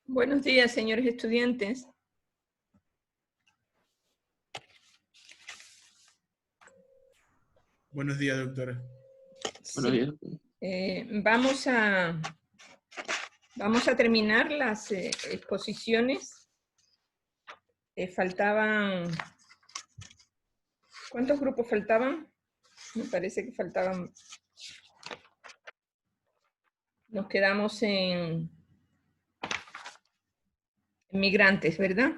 Buenos días, señores estudiantes. Buenos días, doctora. Sí. Vamos a terminar las exposiciones. Faltaban... ¿Cuántos grupos faltaban? Me parece que faltaban... Nos quedamos en migrantes, ¿verdad?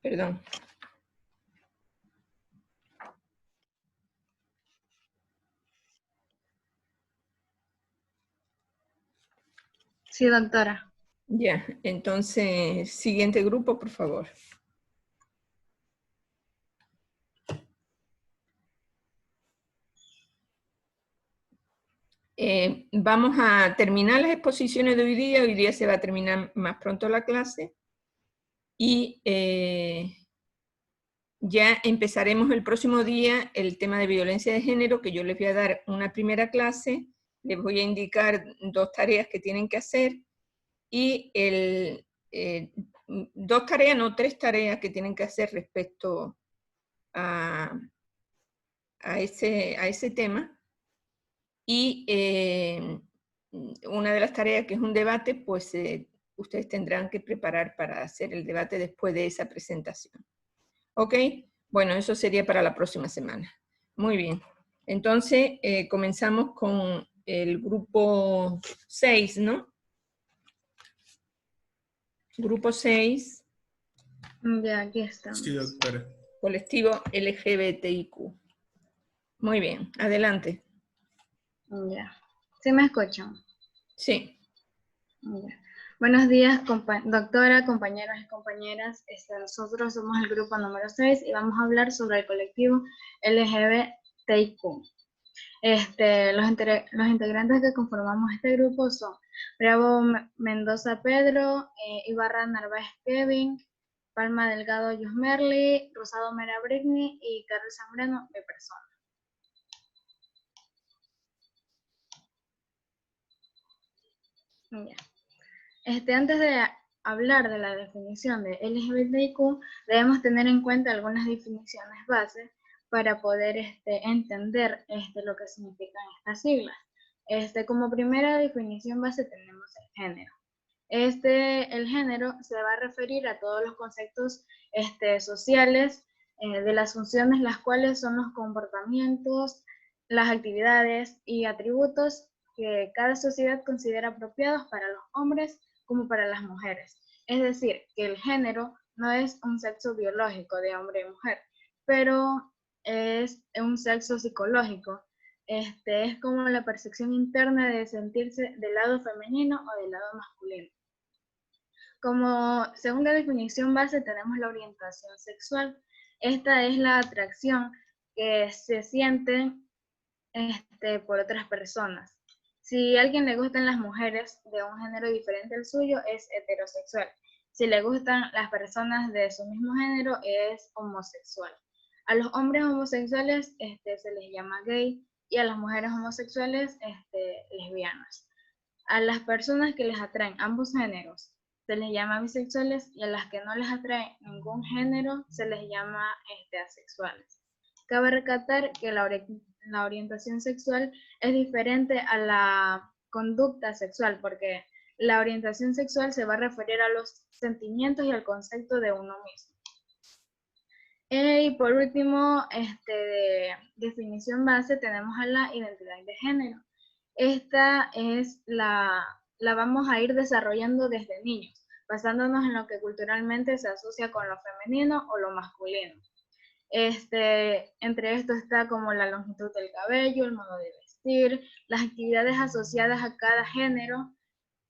Perdón. Sí, doctora. Ya, entonces, siguiente grupo, por favor. Vamos a terminar las exposiciones de hoy día. Hoy día se va a terminar más pronto la clase. Y ya empezaremos el próximo día el tema de violencia de género, que yo les voy a dar una primera clase. Les voy a indicar 2 tareas que tienen que hacer. Y 2 tareas, no 3 tareas que tienen que hacer respecto a ese tema. Y una de las tareas, que es un debate, pues ustedes tendrán que preparar para hacer el debate después de esa presentación. ¿Ok? Bueno, eso sería para la próxima semana. Muy bien. Entonces, comenzamos con el grupo 6, ¿no? Grupo 6. Ya, aquí estamos. Sí, doctora. Colectivo LGBTIQ. Muy bien, adelante. Ya. ¿Sí me escuchan? Sí. Ya. Buenos días, doctora, compañeros y compañeras. Nosotros somos el grupo número 6 y vamos a hablar sobre el colectivo LGBTIQ. Los integrantes que conformamos este grupo son Bravo Mendoza Pedro, Ibarra Narváez Kevin, Palma Delgado Yusmerly, Rosado Mera Britney y Carlos Zambrano, mi persona. Ya. Antes de hablar de la definición de LGBTIQ, debemos tener en cuenta algunas definiciones base para poder entender lo que significan estas siglas. Como primera definición base tenemos el género. El género se va a referir a todos los conceptos sociales de las funciones, las cuales son los comportamientos, las actividades y atributos que cada sociedad considera apropiados para los hombres como para las mujeres. Es decir, que el género no es un sexo biológico de hombre y mujer, pero es un sexo psicológico. Es como la percepción interna de sentirse del lado femenino o del lado masculino. Como segunda definición base tenemos la orientación sexual. Esta es la atracción que se siente por otras personas. Si a alguien le gustan las mujeres de un género diferente al suyo, es heterosexual. Si le gustan las personas de su mismo género, es homosexual. A los hombres homosexuales se les llama gay y a las mujeres homosexuales lesbianas. A las personas que les atraen ambos géneros se les llama bisexuales y a las que no les atrae ningún género se les llama asexuales. Cabe recatar que la orientación sexual es diferente a la conducta sexual, porque la orientación sexual se va a referir a los sentimientos y al concepto de uno mismo. Y por último, de definición base, tenemos a la identidad de género. Esta es la vamos a ir desarrollando desde niños, basándonos en lo que culturalmente se asocia con lo femenino o lo masculino. Entre esto está como la longitud del cabello, el modo de vestir, las actividades asociadas a cada género,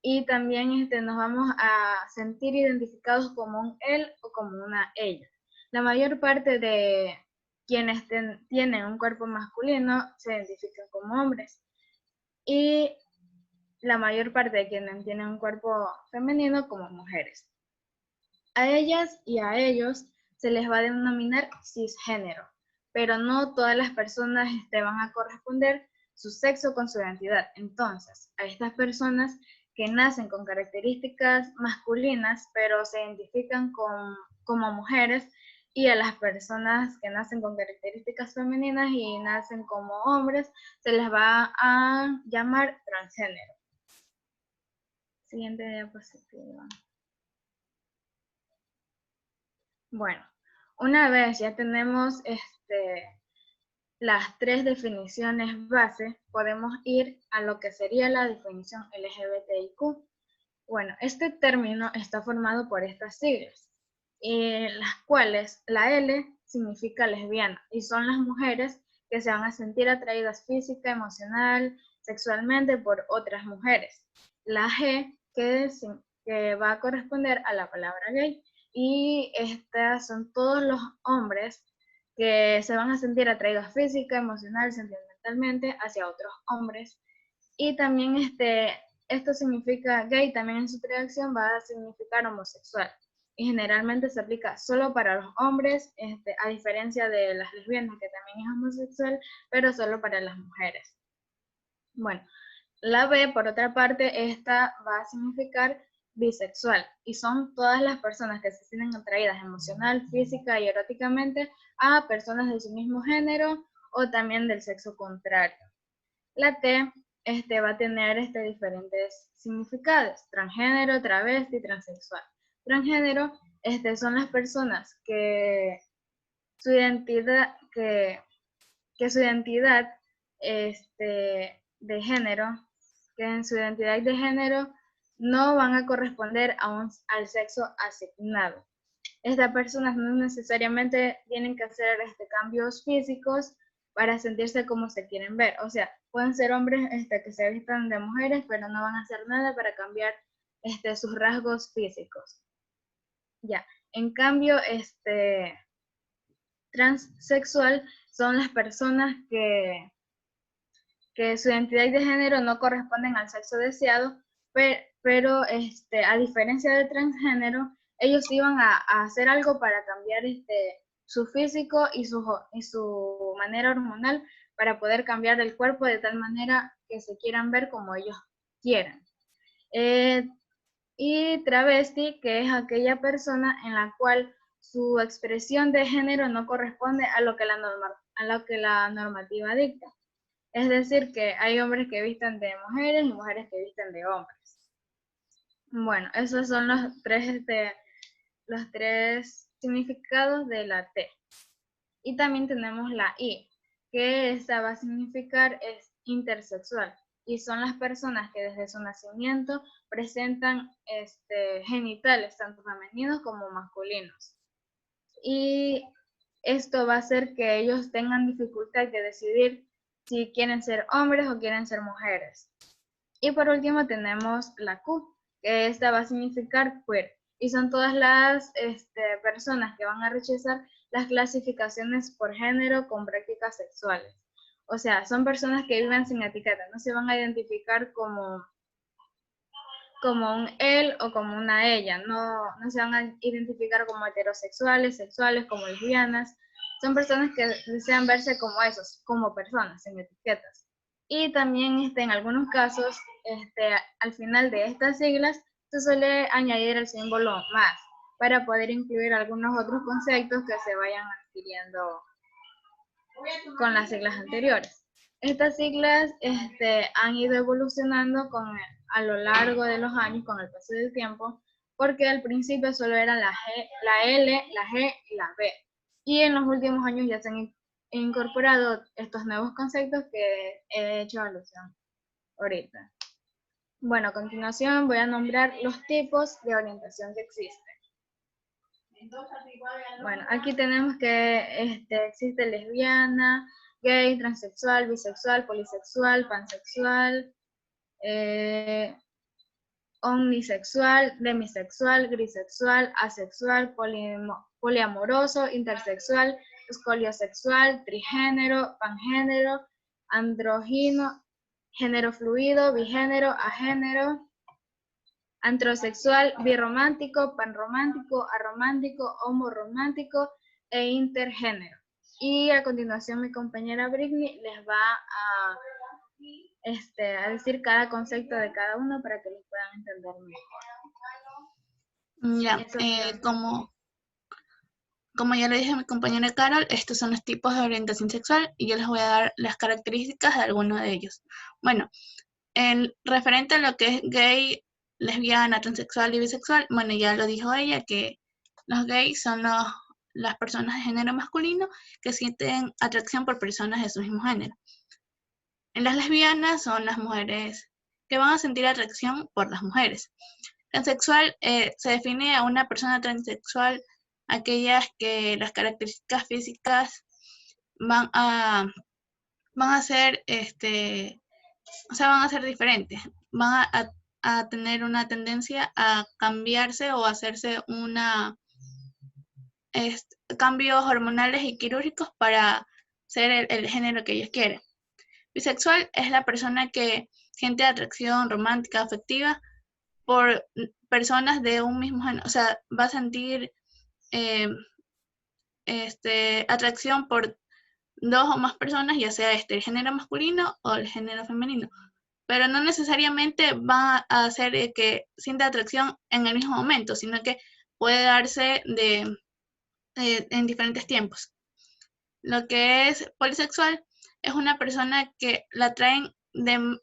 y también nos vamos a sentir identificados como un él o como una ella. La mayor parte de quienes tienen un cuerpo masculino se identifican como hombres, y la mayor parte de quienes tienen un cuerpo femenino como mujeres. A ellas y a ellos se les va a denominar cisgénero, pero no todas las personas van a corresponder su sexo con su identidad. Entonces, a estas personas que nacen con características masculinas, pero se identifican como mujeres, y a las personas que nacen con características femeninas y nacen como hombres, se les va a llamar transgénero. Siguiente diapositiva. Bueno, una vez ya tenemos las tres definiciones base, podemos ir a lo que sería la definición LGBTIQ. Bueno, este término está formado por estas siglas, las cuales la L significa lesbiana y son las mujeres que se van a sentir atraídas física, emocional, sexualmente por otras mujeres. La G que va a corresponder a la palabra gay, y estas son todos los hombres que se van a sentir atraídos física, emocional, sentimentalmente hacia otros hombres. Y también esto significa gay, también en su traducción va a significar homosexual. Y generalmente se aplica solo para los hombres, a diferencia de las lesbianas, que también es homosexual, pero solo para las mujeres. Bueno, la B, por otra parte, esta va a significar bisexual, y son todas las personas que se sienten atraídas emocional, física y eróticamente a personas de su mismo género o también del sexo contrario. La T va a tener diferentes significados: transgénero, travesti, transexual. Transgénero son las personas que su identidad, su identidad de género, que en su identidad de género no van a corresponder al sexo asignado. Estas personas no necesariamente tienen que hacer cambios físicos para sentirse como se quieren ver. O sea, pueden ser hombres que se vistan de mujeres, pero no van a hacer nada para cambiar sus rasgos físicos. Ya, en cambio, transexual son las personas que su identidad de género no corresponden al sexo deseado, pero a diferencia del transgénero, ellos iban a hacer algo para cambiar su físico y su manera hormonal para poder cambiar el cuerpo de tal manera que se quieran ver como ellos quieran. Y travesti, que es aquella persona en la cual su expresión de género no corresponde a lo que la normativa dicta. Es decir, que hay hombres que visten de mujeres y mujeres que visten de hombres. Bueno, esos son los tres significados de la T. Y también tenemos la I, que esta va a significar intersexual. Y son las personas que desde su nacimiento presentan genitales, tanto femeninos como masculinos. Y esto va a hacer que ellos tengan dificultad de decidir si quieren ser hombres o quieren ser mujeres. Y por último tenemos la Q, que esta va a significar queer. Y son todas las personas que van a rechazar las clasificaciones por género con prácticas sexuales. O sea, son personas que viven sin etiqueta, no se van a identificar como un él o como una ella, no se van a identificar como heterosexuales, sexuales, como lesbianas. Son personas que desean verse como esos, como personas, sin etiquetas. Y también en algunos casos, al final de estas siglas, se suele añadir el símbolo más, para poder incluir algunos otros conceptos que se vayan adquiriendo con las siglas anteriores. Estas siglas han ido evolucionando a lo largo de los años con el paso del tiempo, porque al principio solo eran la G, la L, la G y la B. Y en los últimos años ya se han incorporado estos nuevos conceptos que he hecho alusión ahorita. Bueno, a continuación voy a nombrar los tipos de orientación que existen. Bueno, aquí tenemos que existe lesbiana, gay, transexual, bisexual, polisexual, pansexual, omnisexual, demisexual, grisexual, asexual, poliamoroso, intersexual, escoliosexual, trigénero, pangénero, andrógino, género fluido, bigénero, agénero, antrosexual, birromántico, panromántico, aromántico, homoromántico e intergénero. Y a continuación mi compañera Britney les va a a decir cada concepto de cada uno para que los puedan entender mejor. Ya, como ya le dije a mi compañera Carol, estos son los tipos de orientación sexual y yo les voy a dar las características de algunos de ellos. Bueno, en referente a lo que es gay, lesbiana, transexual y bisexual, bueno, ya lo dijo ella, que los gays son las personas de género masculino que sienten atracción por personas de su mismo género. En las lesbianas son las mujeres que van a sentir atracción por las mujeres. Transexual se define a una persona transexual aquellas que las características físicas van a ser van a ser diferentes, van a tener una tendencia a cambiarse o hacerse cambios hormonales y quirúrgicos para ser el género que ellos quieren. Bisexual es la persona que siente atracción romántica, afectiva por personas de un mismo género, o sea, va a sentir atracción por dos o más personas, ya sea el género masculino o el género femenino, pero no necesariamente va a hacer que sienta atracción en el mismo momento, sino que puede darse en diferentes tiempos. Lo que es polisexual es una persona que la atraen de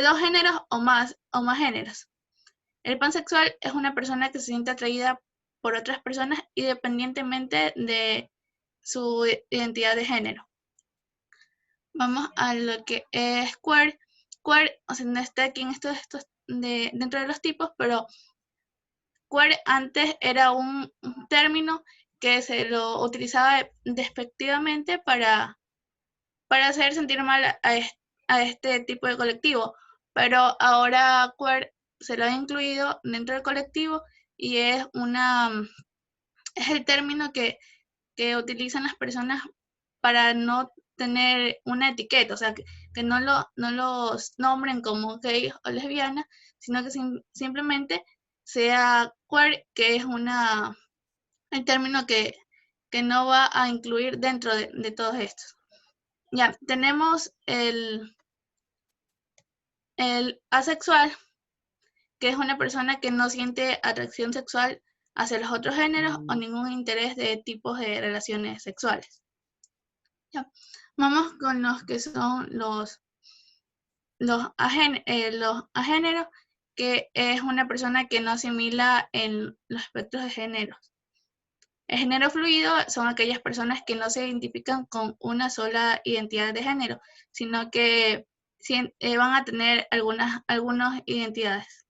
dos géneros o más géneros. El pansexual es una persona que se siente atraída por otras personas independientemente de su identidad de género. Vamos a lo que es queer. Queer, o sea, no está aquí en dentro de los tipos, pero queer antes era un término que se lo utilizaba despectivamente para hacer sentir mal a este tipo de colectivo, pero ahora queer se lo ha incluido dentro del colectivo y es el término que utilizan las personas para no tener una etiqueta, o sea, que no los nombren como gays o lesbianas, sino que simplemente sea queer, que es el término que no va a incluir dentro de todos estos. Ya, tenemos el asexual, que es una persona que no siente atracción sexual hacia los otros géneros o ningún interés de tipos de relaciones sexuales. Ya. Vamos con los que son los agéneros, que es una persona que no asimila en los aspectos de géneros. El género fluido son aquellas personas que no se identifican con una sola identidad de género, sino que van a tener algunas identidades.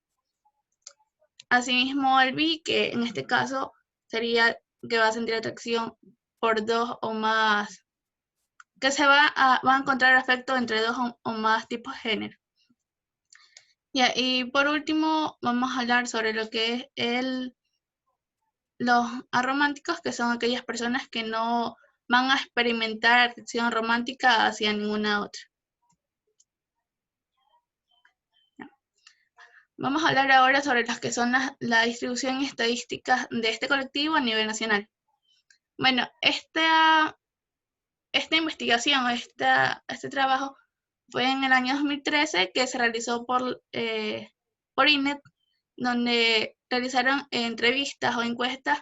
Asimismo, el bi, que en este caso sería que va a sentir atracción por dos o más, que se va a encontrar afecto entre dos o más tipos de género. Y por último, vamos a hablar sobre lo que es los arománticos, que son aquellas personas que no van a experimentar atracción romántica hacia ninguna otra. Vamos a hablar ahora sobre las que son la distribución y estadísticas de este colectivo a nivel nacional. Bueno, esta investigación, este trabajo fue en el año 2013 que se realizó por INET, donde realizaron entrevistas o encuestas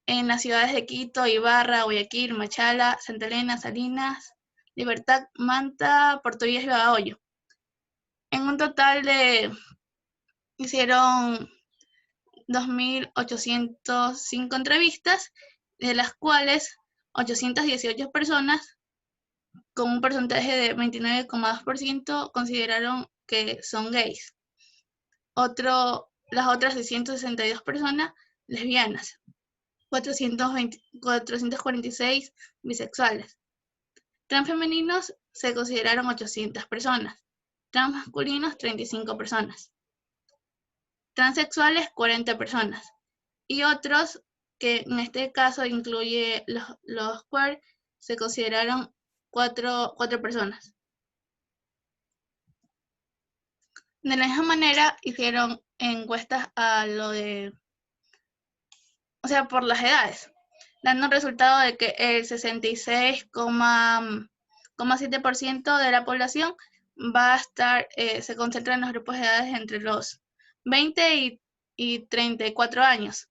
en las ciudades de Quito, Ibarra, Guayaquil, Machala, Santa Elena, Salinas, Libertad, Manta, Puerto Viejo y Bahoyo. En un total hicieron 2.805 entrevistas, de las cuales 818 personas, con un porcentaje de 29,2%, consideraron que son gays. Las otras 662 personas, lesbianas. 446 bisexuales. Transfemeninos se consideraron 800 personas. Transmasculinos, 35 personas. Transexuales, 40 personas. Y otros, que en este caso incluye los queer, se consideraron 4 personas. De la misma manera, hicieron encuestas por las edades, dando un resultado de que el 66,2% de la población va a estar, se concentra en los grupos de edades entre los 20 y 34 años.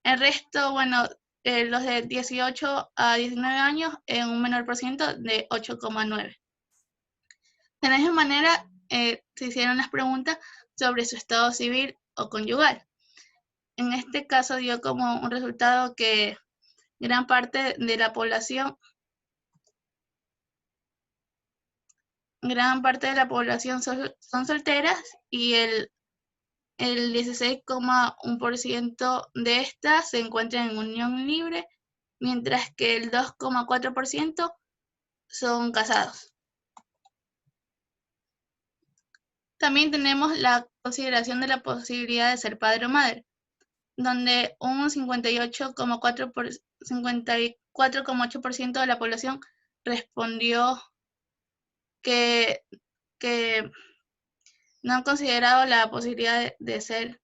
El resto, bueno, los de 18 a 19 años en un menor por ciento de 8,9. De la misma manera, se hicieron las preguntas sobre su estado civil o conyugal. En este caso dio como un resultado que gran parte de la población son solteras y el 16,1% de estas se encuentran en unión libre, mientras que el 2,4% son casados. También tenemos la consideración de la posibilidad de ser padre o madre, donde un 54,8% de la población respondió que no han considerado la posibilidad de ser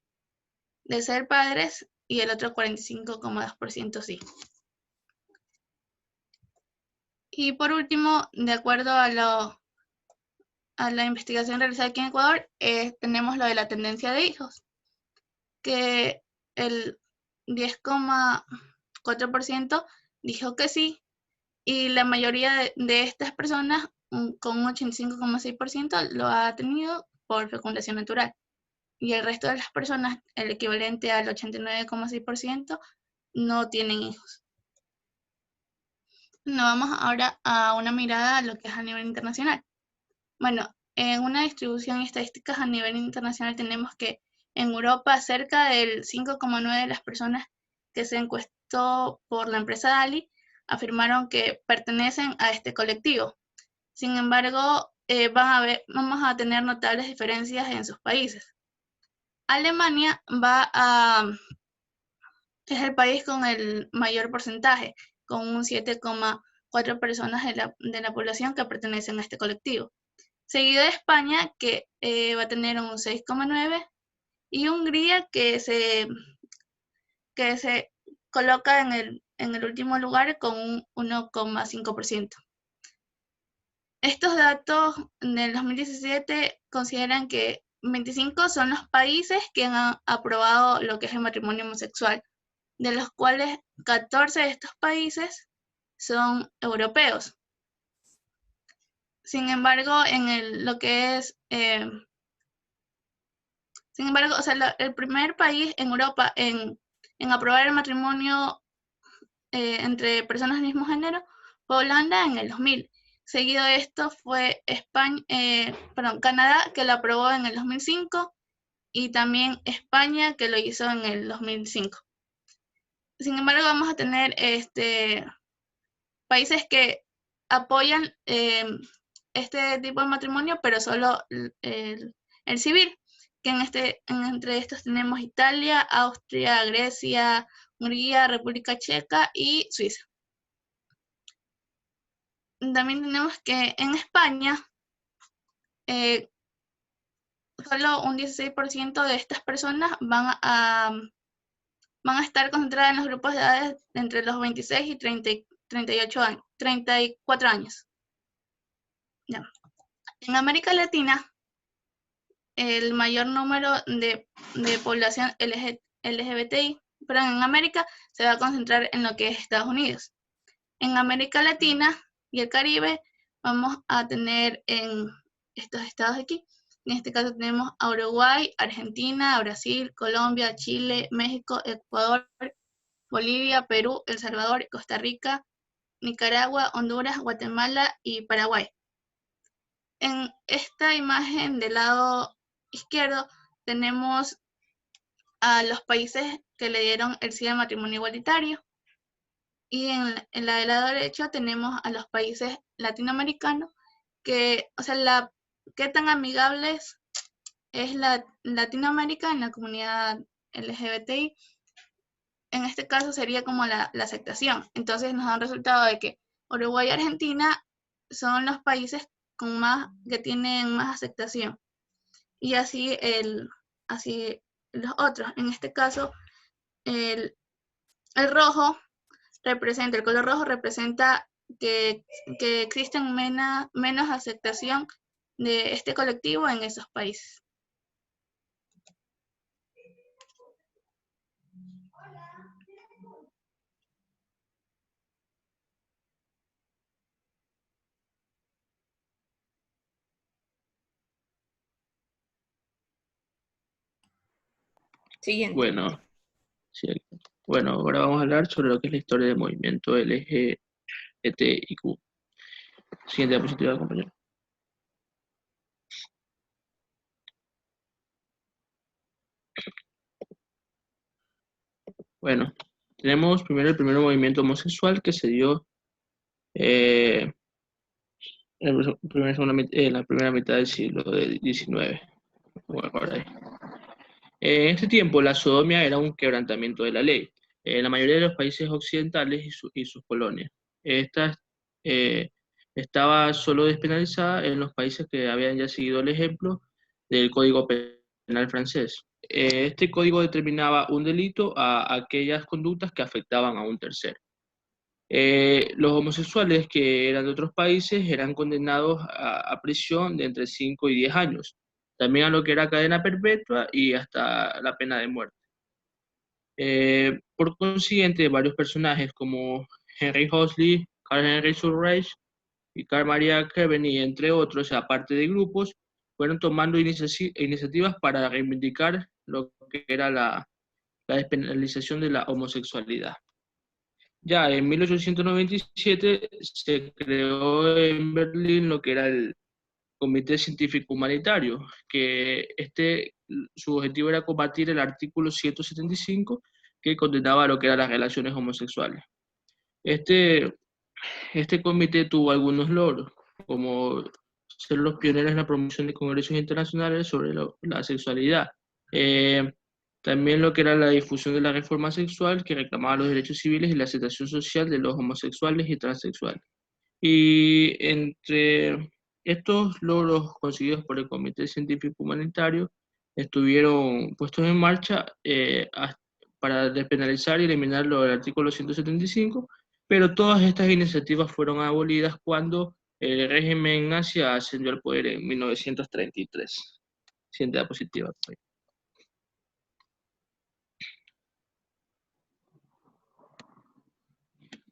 padres, y el otro 45,2% sí. Y por último, de acuerdo a la investigación realizada aquí en Ecuador, tenemos lo de la tendencia de hijos, que el 10,4% dijo que sí, y la mayoría de estas personas, con un 85,6%, lo ha tenido por fecundación natural. Y el resto de las personas, el equivalente al 89,6%, no tienen hijos. Nos vamos ahora a una mirada a lo que es a nivel internacional. Bueno, en una distribución de estadísticas a nivel internacional tenemos que en Europa cerca del 5,9% de las personas que se encuestó por la empresa DALI afirmaron que pertenecen a este colectivo. Sin embargo, vamos a tener notables diferencias en sus países. Alemania es el país con el mayor porcentaje, con un 7,4% personas de la población que pertenecen a este colectivo. Seguido de España, que va a tener un 6,9%, y Hungría, que se coloca en el último lugar con un 1,5%. Estos datos del 2017 consideran que 25 son los países que han aprobado lo que es el matrimonio homosexual, de los cuales 14 de estos países son europeos. Sin embargo, el primer país en Europa en aprobar el matrimonio entre personas del mismo género fue Holanda en el 2000. Seguido de esto fue Canadá, que lo aprobó en el 2005, y también España, que lo hizo en el 2005. Sin embargo, vamos a tener países que apoyan este tipo de matrimonio, pero solo el civil, que entre estos tenemos Italia, Austria, Grecia, Hungría, República Checa y Suiza. También tenemos que en España solo un 16% de estas personas van a estar concentradas en los grupos de edades entre los 26 y 34 años. Ya. En América Latina, el mayor número de población LGBTI, pero en América se va a concentrar en lo que es Estados Unidos. En América Latina y el Caribe vamos a tener en estos estados de aquí. En este caso tenemos a Uruguay, Argentina, Brasil, Colombia, Chile, México, Ecuador, Bolivia, Perú, El Salvador, Costa Rica, Nicaragua, Honduras, Guatemala y Paraguay. En esta imagen del lado izquierdo tenemos a los países que le dieron el sí al matrimonio igualitario, y en la del lado derecho tenemos a los países latinoamericanos qué tan amigables es Latinoamérica en la comunidad LGBTI. En este caso sería como la aceptación. Entonces nos da un resultado de que Uruguay y Argentina son los países que tienen más aceptación. Y así los otros. En este caso, el color rojo representa que existen menos aceptación de este colectivo en esos países. Siguiente. Bueno, sí, bueno, ahora vamos a hablar sobre lo que es la historia del movimiento LGBTIQ. Siguiente diapositiva, compañero. Bueno, tenemos primero el primer movimiento homosexual que se dio en la primera mitad del siglo XIX. Bueno, por ahí. En este tiempo, la sodomía era un quebrantamiento de la ley en la mayoría de los países occidentales y sus colonias. Esta estaba solo despenalizada en los países que habían ya seguido el ejemplo del Código Penal francés. Este código determinaba un delito a aquellas conductas que afectaban a un tercero. Los homosexuales que eran de otros países eran condenados a prisión de entre 5 y 10 años, también a lo que era cadena perpetua y hasta la pena de muerte. Por consiguiente, varios personajes como Henry Hoseley, Carl Henry Surreich y Carl Maria Keveney, entre otros, aparte de grupos, fueron tomando iniciativas para reivindicar lo que era la despenalización de la homosexualidad. Ya en 1897 se creó en Berlín lo que era el Comité Científico Humanitario, que su objetivo era combatir el artículo 175 que condenaba lo que eran las relaciones homosexuales. Este comité tuvo algunos logros, como ser los pioneros en la promoción de congresos internacionales sobre la sexualidad. También lo que era la difusión de la reforma sexual, que reclamaba los derechos civiles y la aceptación social de los homosexuales y transexuales. Y entre estos logros conseguidos por el Comité Científico Humanitario estuvieron puestos en marcha para despenalizar y eliminar lo del artículo 175, pero todas estas iniciativas fueron abolidas cuando el régimen nazi ascendió al poder en 1933. Siguiente diapositiva.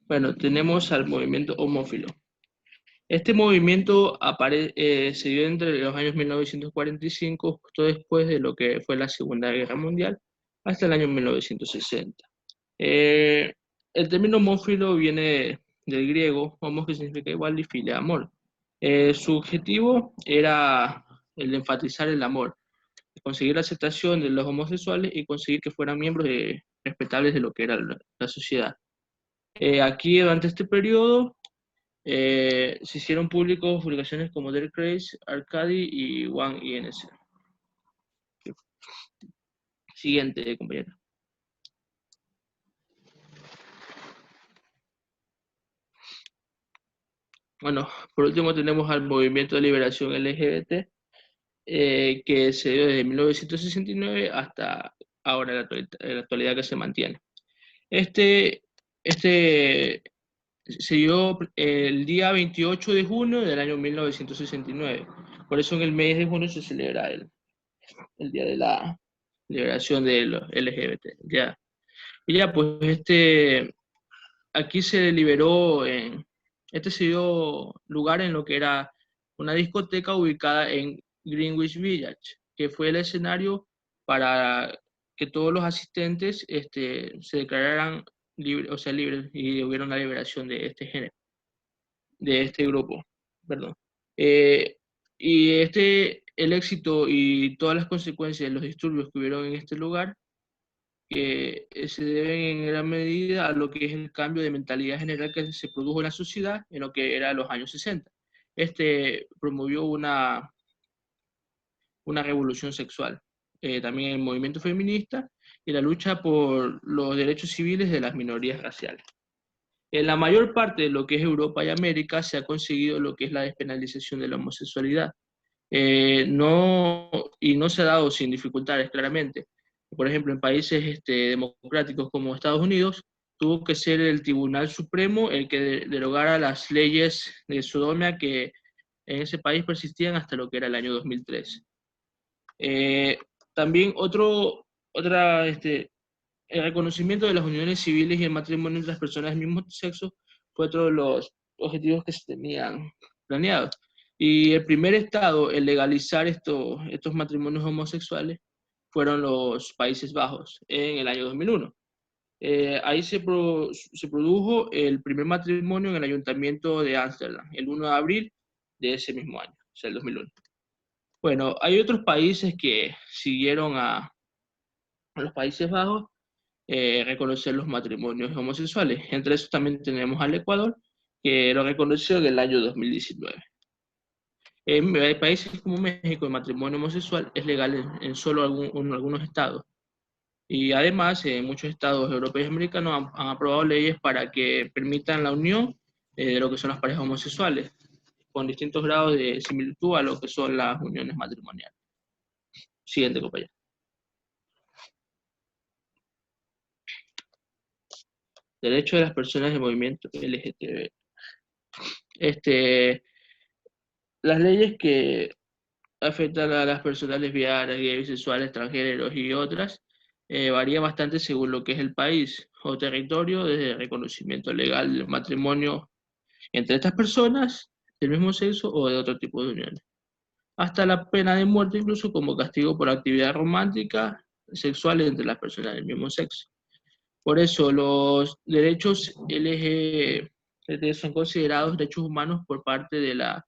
Bueno, tenemos al movimiento homófilo. Este movimiento se dio entre los años 1945, justo después de lo que fue la Segunda Guerra Mundial, hasta el año 1960. El término homófilo viene del griego, homos, que significa igual, y filia, amor. Su objetivo era el de enfatizar el amor, conseguir la aceptación de los homosexuales y conseguir que fueran miembros respetables de lo que era la sociedad. Aquí, durante este periodo, se hicieron públicos publicaciones como Der Kreis, Arcadi y One INC. Siguiente, compañero. Bueno, por último tenemos al Movimiento de Liberación LGBT, que se dio desde 1969 hasta ahora, en la actualidad que se mantiene. Este se dio el día 28 de junio del año 1969. Por eso en el mes de junio se celebra el Día de la Liberación de los LGBT. Ya. Y ya, pues aquí se liberó, se dio lugar en lo que era una discoteca ubicada en Greenwich Village, que fue el escenario para que todos los asistentes se declararan libres y hubiera una liberación de este género, de este grupo, perdón. Y el éxito y todas las consecuencias de los disturbios que hubieron en este lugar, que se deben en gran medida a lo que es el cambio de mentalidad general que se produjo en la sociedad en lo que era los años 60. Promovió una revolución sexual, también el movimiento feminista y la lucha por los derechos civiles de las minorías raciales. En la mayor parte de lo que es Europa y América se ha conseguido lo que es la despenalización de la homosexualidad. No se ha dado sin dificultades, claramente. Por ejemplo, en países democráticos como Estados Unidos, tuvo que ser el Tribunal Supremo el que derogara las leyes de sodomía que en ese país persistían hasta lo que era el año 2003. También el reconocimiento de las uniones civiles y el matrimonio entre las personas del mismo sexo fue otro de los objetivos que se tenían planeados. Y el primer estado en legalizar estos matrimonios homosexuales fueron los Países Bajos en el año 2001. Ahí se produjo el primer matrimonio en el ayuntamiento de Ámsterdam, el 1 de abril de ese mismo año, o sea, el 2001. Bueno, hay otros países que siguieron a los Países Bajos reconocer los matrimonios homosexuales. Entre esos también tenemos al Ecuador, que lo reconoció en el año 2019. Hay países como México, el matrimonio homosexual es legal en solo algunos estados. Y además, muchos estados europeos y americanos han aprobado leyes para que permitan la unión de lo que son las parejas homosexuales, con distintos grados de similitud a lo que son las uniones matrimoniales. Siguiente, compañero. Derechos de las personas del movimiento LGTB. Las leyes que afectan a las personas lesbianas, gays, bisexuales, transgéneros y otras varía bastante según lo que es el país o territorio, desde el reconocimiento legal del matrimonio entre estas personas del mismo sexo o de otro tipo de uniones, hasta la pena de muerte incluso como castigo por actividad romántica sexual entre las personas del mismo sexo. Por eso los derechos LGBT son considerados derechos humanos por parte de la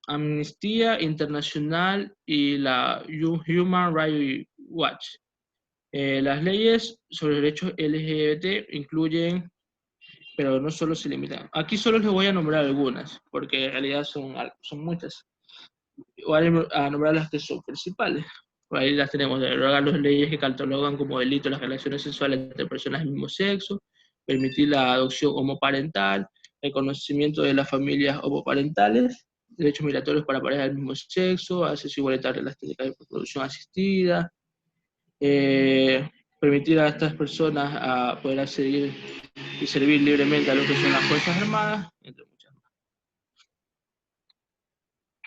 Amnistía Internacional y la Human Rights Watch. Las leyes sobre derechos LGBT incluyen, pero no solo se limitan. Aquí solo les voy a nombrar algunas, porque en realidad son muchas. Voy a nombrar las que son principales. Por ahí las tenemos: derogar las leyes que catalogan como delito las relaciones sexuales entre personas del mismo sexo, permitir la adopción homoparental, el conocimiento de las familias homoparentales, derechos migratorios para parejas del mismo sexo, acceso igualitario a las técnicas de reproducción asistida, permitir a estas personas a poder acceder y servir libremente a lo que son las Fuerzas Armadas, entre muchas más.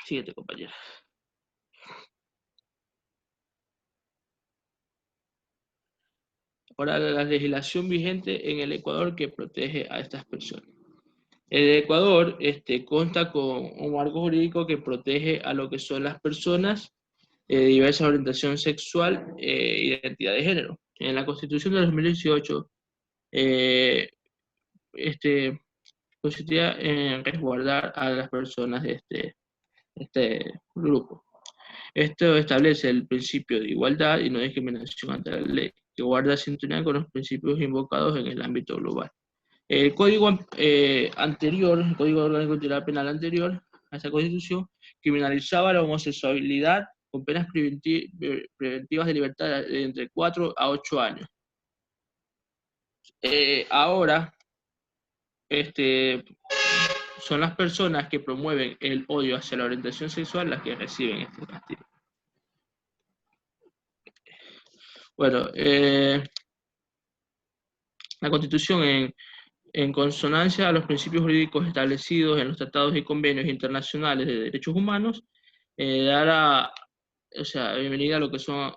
Siguiente, compañera. Ahora, la legislación vigente en el Ecuador que protege a estas personas. El Ecuador consta con un marco jurídico que protege a lo que son las personas de diversa orientación sexual e identidad de género. En la Constitución de 2018 consistía en resguardar a las personas de este grupo. Esto establece el principio de igualdad y no discriminación ante la ley, que guarda sintonía con los principios invocados en el ámbito global. El código anterior, el Código Orgánico Integral Penal anterior a esta Constitución, criminalizaba la homosexualidad con penas preventivas de libertad de entre 4 a 8 años. Ahora, son las personas que promueven el odio hacia la orientación sexual las que reciben este castigo. Bueno, la Constitución, en consonancia a los principios jurídicos establecidos en los tratados y convenios internacionales de derechos humanos, da bienvenida a lo que son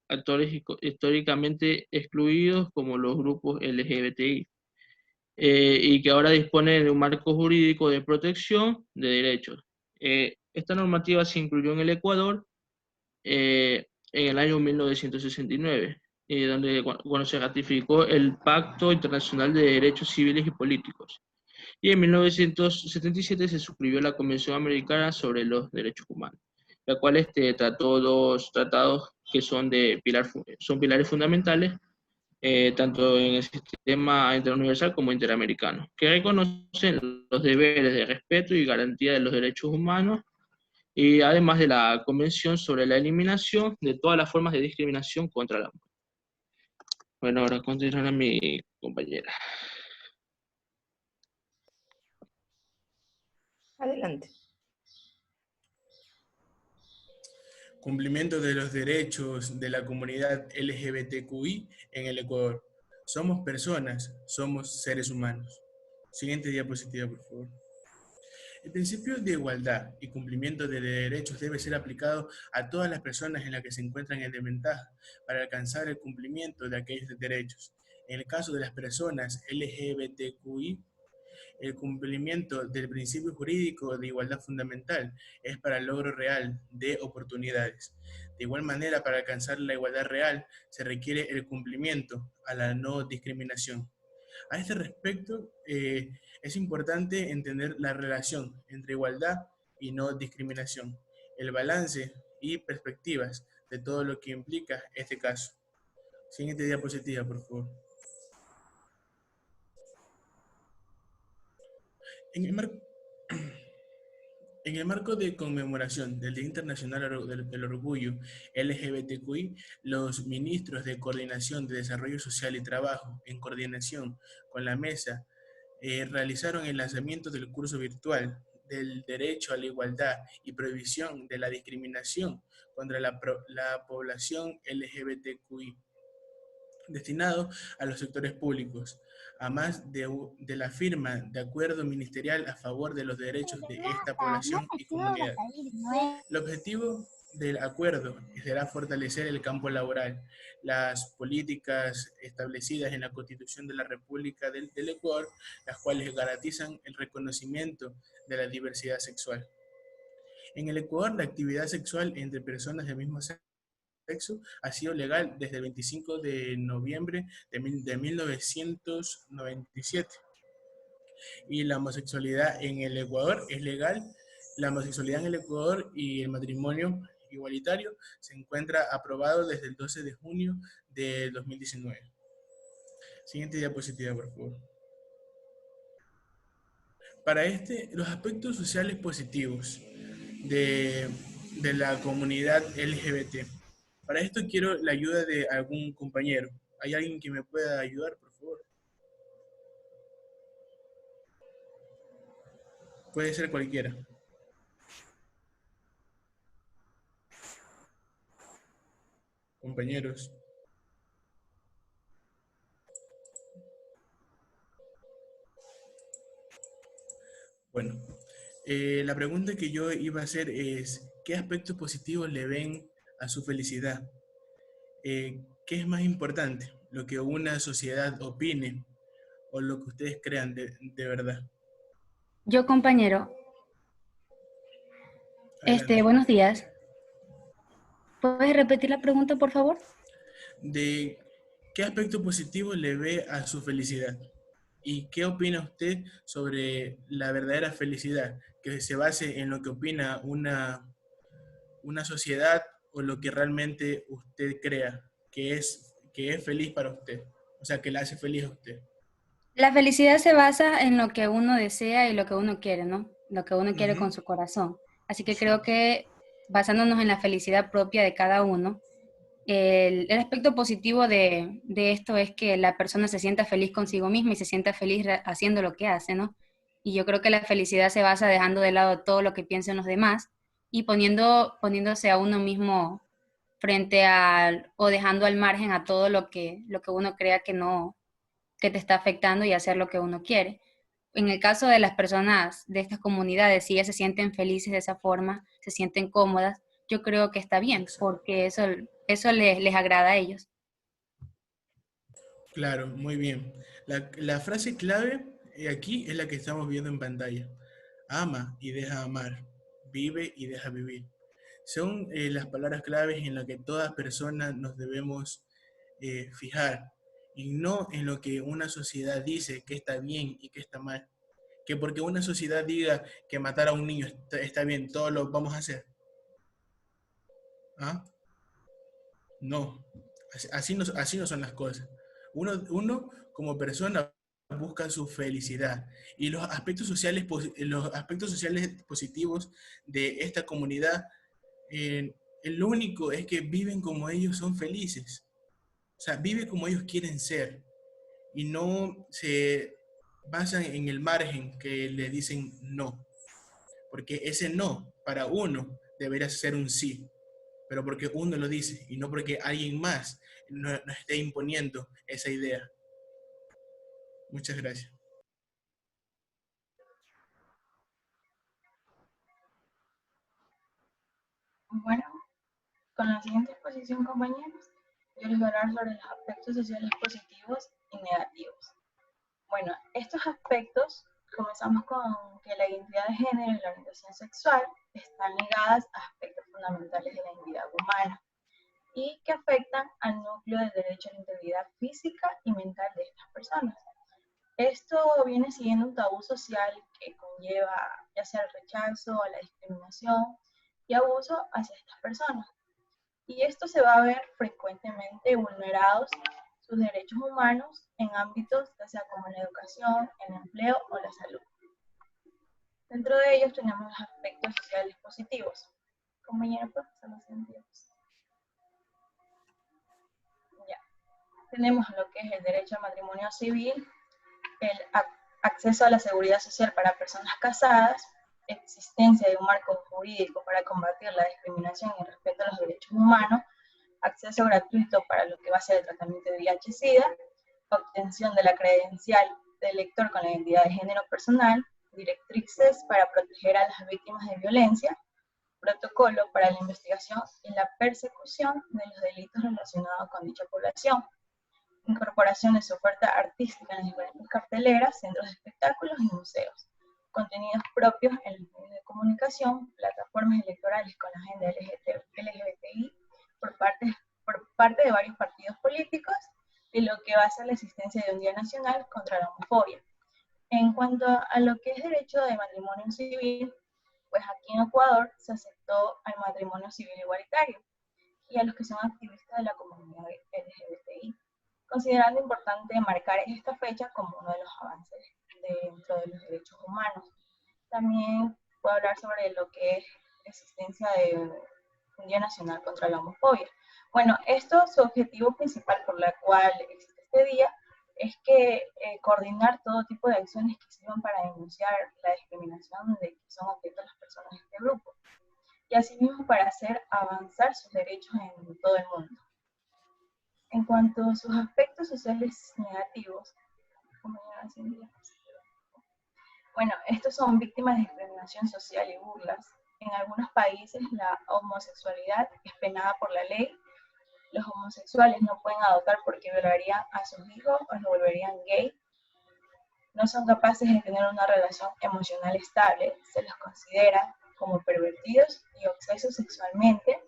actores históricamente excluidos como los grupos LGBTI, y que ahora dispone de un marco jurídico de protección de derechos. Esta normativa se incluyó en el Ecuador en el año 1969, cuando se ratificó el Pacto Internacional de Derechos Civiles y Políticos. Y en 1977 se suscribió la Convención Americana sobre los Derechos Humanos, la cual trató dos tratados que son pilares fundamentales, tanto en el sistema interuniversal como interamericano, que reconocen los deberes de respeto y garantía de los derechos humanos, y además de la Convención sobre la eliminación de todas las formas de discriminación contra la mujer. Bueno, ahora continuará mi compañera. Adelante. Cumplimiento de los derechos de la comunidad LGBTQI en el Ecuador. Somos personas, somos seres humanos. Siguiente diapositiva, por favor. El principio de igualdad y cumplimiento de derechos debe ser aplicado a todas las personas en las que se encuentran en desventaja para alcanzar el cumplimiento de aquellos derechos. En el caso de las personas LGBTQI, el cumplimiento del principio jurídico de igualdad fundamental es para el logro real de oportunidades. De igual manera, para alcanzar la igualdad real, se requiere el cumplimiento a la no discriminación. A este respecto, es importante entender la relación entre igualdad y no discriminación, el balance y perspectivas de todo lo que implica este caso. Siguiente diapositiva, por favor. En el marco de conmemoración del Día Internacional del Orgullo LGBTQI, los ministros de Coordinación de Desarrollo Social y Trabajo, en coordinación con la mesa, realizaron el lanzamiento del curso virtual del derecho a la igualdad y prohibición de la discriminación contra la población LGBTQI, destinado a los sectores públicos, a más de la firma de acuerdo ministerial a favor de los derechos de esta población y comunidad. El objetivo del acuerdo será fortalecer el campo laboral, las políticas establecidas en la Constitución de la República del Ecuador, las cuales garantizan el reconocimiento de la diversidad sexual. En el Ecuador, la actividad sexual entre personas del mismo sexo ha sido legal desde el 25 de noviembre de 1997. Y la homosexualidad en el Ecuador es legal. La homosexualidad en el Ecuador y el matrimonio igualitario se encuentra aprobado desde el 12 de junio de 2019. Siguiente diapositiva, por favor. Para los aspectos sociales positivos de la comunidad LGBT. Para esto quiero la ayuda de algún compañero. ¿Hay alguien que me pueda ayudar, por favor? Puede ser cualquiera. Compañeros. Bueno, la pregunta que yo iba a hacer es, ¿qué aspectos positivos le ven a su felicidad? ¿Qué es más importante? ¿Lo que una sociedad opine o lo que ustedes crean de verdad? Yo, compañero. Adelante. Buenos días. ¿Puedes repetir la pregunta, por favor? ¿De qué aspecto positivo le ve a su felicidad? ¿Y qué opina usted sobre la verdadera felicidad? Que se base en lo que opina una sociedad o lo que realmente usted crea que es feliz para usted. O sea, que la hace feliz a usted. La felicidad se basa en lo que uno desea y lo que uno quiere, ¿no? Lo que uno quiere con su corazón. Así que creo que basándonos en la felicidad propia de cada uno, el aspecto positivo de esto es que la persona se sienta feliz consigo misma y se sienta feliz haciendo lo que hace, ¿no? Y yo creo que la felicidad se basa dejando de lado todo lo que piensen los demás y poniéndose a uno mismo frente o dejando al margen a todo lo que uno crea que te está afectando y hacer lo que uno quiere. En el caso de las personas de estas comunidades, si ellas se sienten felices de esa forma, se sienten cómodas, yo creo que está bien, porque eso les agrada a ellos. Claro, muy bien. La frase clave aquí es la que estamos viendo en pantalla. Ama y deja amar. Vive y deja vivir. Son las palabras claves en las que todas personas nos debemos fijar, y no en lo que una sociedad dice que está bien y que está mal. Que porque una sociedad diga que matar a un niño está bien, todos lo vamos a hacer. ¿Ah? No, así no son las cosas. Uno como persona busca su felicidad, y los aspectos sociales positivos de esta comunidad, lo único es que viven como ellos son felices. O sea, vive como ellos quieren ser y no se basan en el margen que le dicen no. Porque ese no para uno debería ser un sí, pero porque uno lo dice y no porque alguien más nos esté imponiendo esa idea. Muchas gracias. Bueno, con la siguiente exposición, compañeros, yo les voy a hablar sobre los aspectos sociales positivos y negativos. Bueno, estos aspectos, comenzamos con que la identidad de género y la orientación sexual están ligadas a aspectos fundamentales de la identidad humana y que afectan al núcleo del derecho a la integridad física y mental de estas personas. Esto viene siguiendo un tabú social que conlleva ya sea el rechazo, la discriminación y abuso hacia estas personas. Y esto se va a ver frecuentemente vulnerados sus derechos humanos en ámbitos ya sea como la educación, el empleo o la salud. Dentro de ellos tenemos los aspectos sociales positivos. Compañero, profesor, los sentidos. Ya. Tenemos lo que es el derecho al matrimonio civil, el acceso a la seguridad social para personas casadas, existencia de un marco jurídico para combatir la discriminación y el respeto a los derechos humanos, acceso gratuito para lo que va a ser el tratamiento de VIH-Sida, obtención de la credencial del elector con la identidad de género personal, directrices para proteger a las víctimas de violencia, protocolo para la investigación y la persecución de los delitos relacionados con dicha población, incorporación de su oferta artística en las diferentes carteleras, centros de espectáculos y museos, contenidos propios en los medios de comunicación, plataformas electorales con la agenda LGBTI por parte de varios partidos políticos y lo que va a ser la existencia de un Día Nacional contra la Homofobia. En cuanto a lo que es derecho de matrimonio civil, pues aquí en Ecuador se aceptó al matrimonio civil igualitario y a los que son activistas de la comunidad LGBTI, considerando importante marcar esta fecha como uno de los avances dentro de los derechos humanos. También puedo hablar sobre lo que es la existencia de un Día Nacional contra la Homofobia. Bueno, su objetivo principal por la cual existe este día es que coordinar todo tipo de acciones que sirvan para denunciar la discriminación de que son objeto las personas de este grupo, y asimismo para hacer avanzar sus derechos en todo el mundo. En cuanto a sus aspectos sociales negativos, bueno, estos son víctimas de discriminación social y burlas. En algunos países la homosexualidad es penada por la ley. Los homosexuales no pueden adoptar porque violarían a sus hijos o los volverían gay. No son capaces de tener una relación emocional estable. Se los considera como pervertidos y obsesos sexualmente.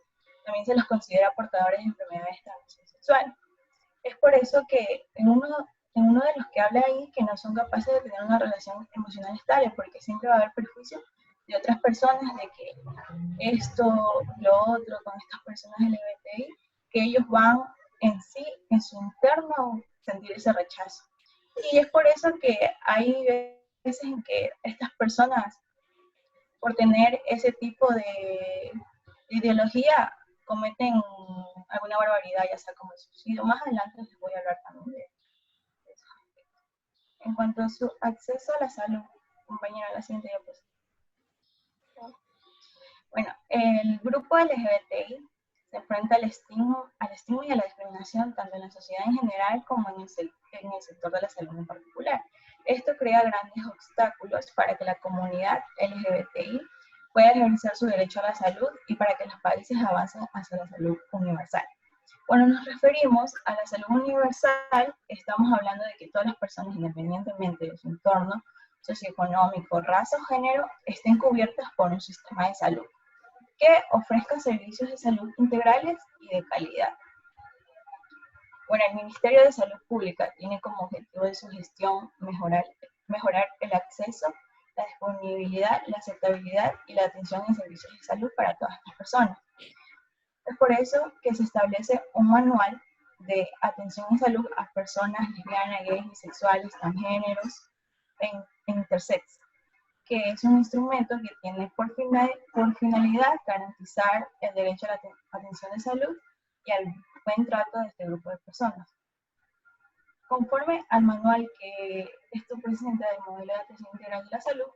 También se los considera portadores de enfermedades de transmisión sexual. Es por eso que en uno de los que habla ahí que no son capaces de tener una relación emocional estable, porque siempre va a haber prejuicios de otras personas de que esto, lo otro, con estas personas LGBTI, que ellos van en sí, en su interno, sentir ese rechazo. Y es por eso que hay veces en que estas personas, por tener ese tipo de ideología, cometen alguna barbaridad, ya sea como el suicidio. Más adelante les voy a hablar también de eso. En cuanto a su acceso a la salud, compañera, la siguiente diapositiva. Bueno, el grupo LGBTI se enfrenta al estigma y a la discriminación tanto en la sociedad en general como en el sector de la salud en particular. Esto crea grandes obstáculos para que la comunidad LGBTI pueda ejercer su derecho a la salud y para que los países avancen hacia la salud universal. Cuando nos referimos a la salud universal, estamos hablando de que todas las personas, independientemente de su entorno socioeconómico, raza o género, estén cubiertas por un sistema de salud que ofrezca servicios de salud integrales y de calidad. Bueno, el Ministerio de Salud Pública tiene como objetivo de su gestión mejorar el acceso, la disponibilidad, la aceptabilidad y la atención en servicios de salud para todas estas personas. Es por eso que se establece un manual de atención en salud a personas lesbianas, gays, bisexuales, transgéneros e intersex, que es un instrumento que tiene por finalidad garantizar el derecho a la atención de salud y al buen trato de este grupo de personas. Conforme al manual que esto presenta del modelo de atención integral de la salud,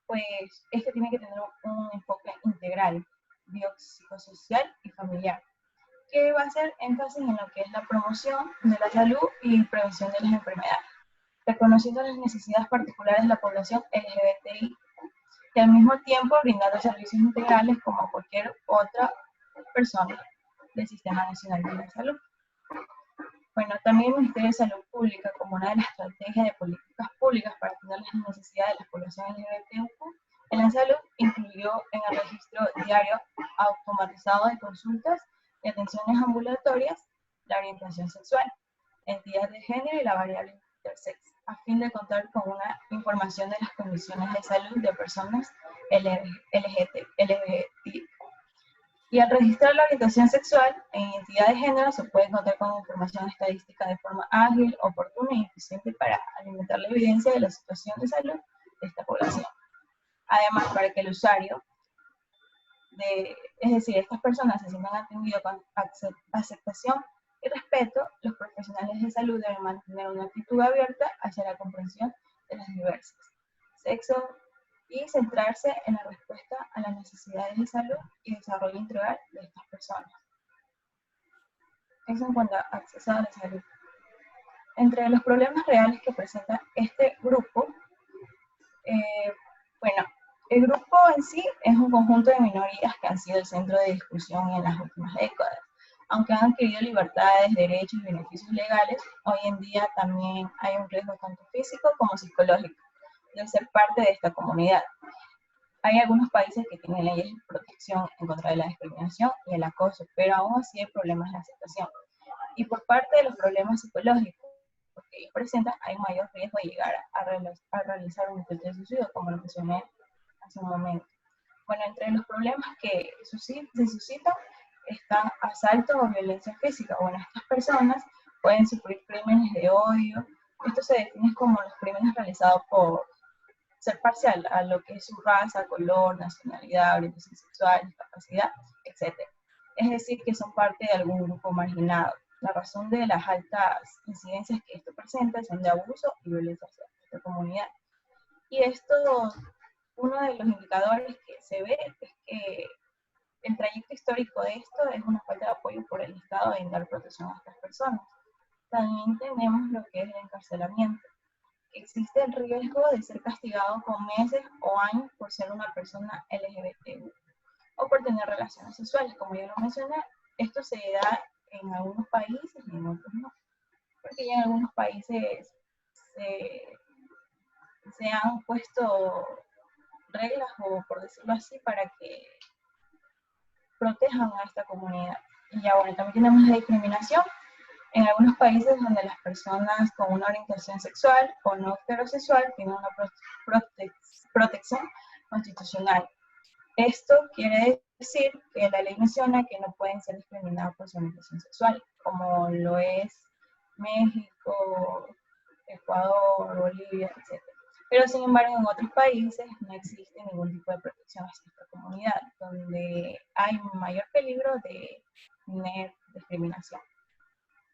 pues este tiene que tener un enfoque integral, biopsicosocial y familiar, que va a hacer énfasis en lo que es la promoción de la salud y prevención de las enfermedades. reconociendo las necesidades particulares de la población LGBTI y al mismo tiempo brindando servicios integrales como cualquier otra persona del Sistema Nacional de la Salud. Bueno, también el Ministerio de Salud Pública, como una de las estrategias de políticas públicas para atender las necesidades de la población LGBTI en la salud, incluyó en el registro diario automatizado de consultas y atenciones ambulatorias la orientación sexual, identidad de género y la variable intersex, a fin de contar con una información de las condiciones de salud de personas LGBTI. Y al registrar la orientación sexual e identidad de género se puede contar con información estadística de forma ágil, oportuna y eficiente para alimentar la evidencia de la situación de salud de esta población. Además, para que el usuario, es decir, estas personas se sientan atendidos con aceptación y respeto, los profesionales de salud deben mantener una actitud abierta hacia la comprensión de las diversas sexos y centrarse en la respuesta a las necesidades de salud y desarrollo integral de estas personas. Eso en cuanto a acceso a la salud. Entre los problemas reales que presenta este grupo, bueno, el grupo en sí es un conjunto de minorías que han sido el centro de discusión en las últimas décadas. Aunque han adquirido libertades, derechos y beneficios legales, hoy en día también hay un riesgo tanto físico como psicológico de ser parte de esta comunidad. Hay algunos países que tienen leyes de protección en contra de la discriminación y el acoso, pero aún así hay problemas de aceptación. Y por parte de los problemas psicológicos que ellos presentan, hay mayor riesgo de llegar a realizar un intento de suicidio, como lo mencioné hace un momento. Bueno, entre los problemas que se suscitan están asaltos o violencia física. Bueno, estas personas pueden sufrir crímenes de odio. Esto se define como los crímenes realizados por ser parcial a lo que es su raza, color, nacionalidad, orientación sexual, discapacidad, etc. Es decir, que son parte de algún grupo marginado. La razón de las altas incidencias que esto presenta son de abuso y violencia hacia esta comunidad. Y esto, uno de los indicadores que se ve es que el trayecto histórico de esto es una falta de apoyo por el Estado en dar protección a estas personas. También tenemos lo que es el encarcelamiento. Existe el riesgo de ser castigado con meses o años por ser una persona LGBTI o por tener relaciones sexuales. Como ya lo mencioné, esto se da en algunos países y en otros no. Porque ya en algunos países se han puesto reglas, o por decirlo así, para que protejan a esta comunidad. Y ya bueno, también tenemos la discriminación en algunos países donde las personas con una orientación sexual o no heterosexual tienen una protección constitucional. Esto quiere decir que la ley menciona que no pueden ser discriminados por su orientación sexual, como lo es México, Ecuador, Bolivia, etc. Pero sin embargo en otros países no existe ningún tipo de protección hacia esta comunidad, donde hay mayor peligro de tener discriminación.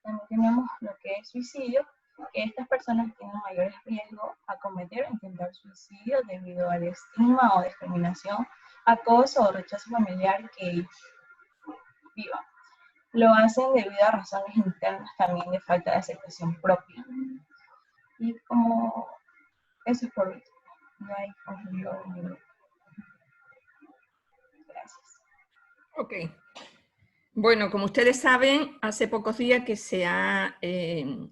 También tenemos lo que es suicidio, que estas personas tienen mayores riesgos a cometer o intentar suicidio debido al estigma o discriminación, acoso o rechazo familiar que vivan. Lo hacen debido a razones internas también de falta de aceptación propia. Y como eso es por último. No hay conclusión. Gracias. Ok. Bueno, como ustedes saben, hace pocos días que se ha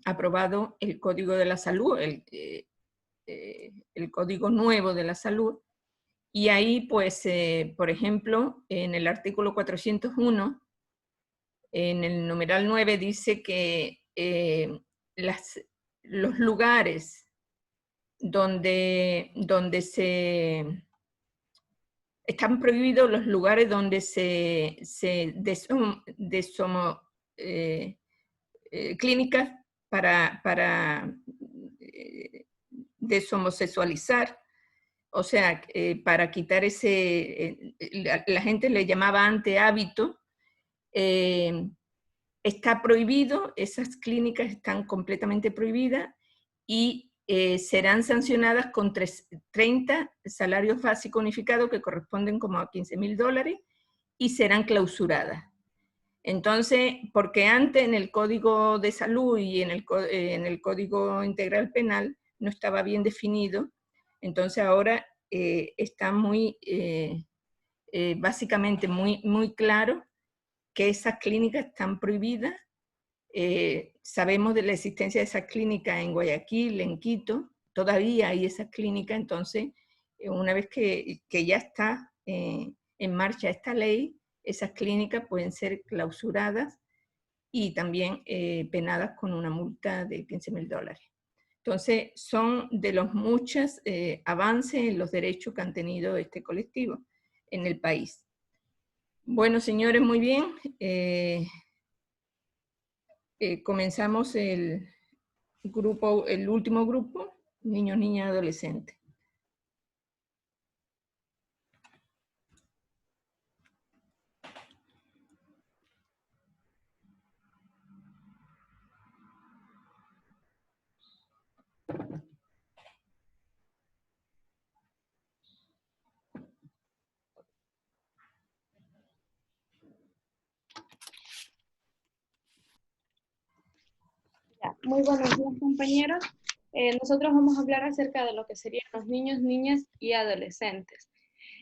aprobado el Código de la Salud, el Código Nuevo de la Salud, y ahí, pues, por ejemplo, en el artículo 401, en el numeral 9, dice que los lugares donde están prohibidos los lugares donde clínicas para deshomosexualizar, o sea, para quitar ese, la gente le llamaba antehábito, está prohibido, esas clínicas están completamente prohibidas y serán sancionadas con 30 salarios básicos unificados que corresponden como a $15,000 y serán clausuradas. Entonces, porque antes en el Código de Salud y en el Código Integral Penal no estaba bien definido. Entonces ahora está básicamente muy claro que esas clínicas están prohibidas. Sabemos de la existencia de esas clínicas en Guayaquil, en Quito, todavía hay esas clínicas. Entonces una vez que ya está en marcha esta ley, esas clínicas pueden ser clausuradas y también penadas con una multa de $15.000. Entonces, son de los muchos avances en los derechos que han tenido este colectivo en el país. Bueno, señores, muy bien. Comenzamos el último grupo, niños, niñas, adolescentes. Muy buenos días, compañeros. Nosotros vamos a hablar acerca de lo que serían los niños, niñas y adolescentes.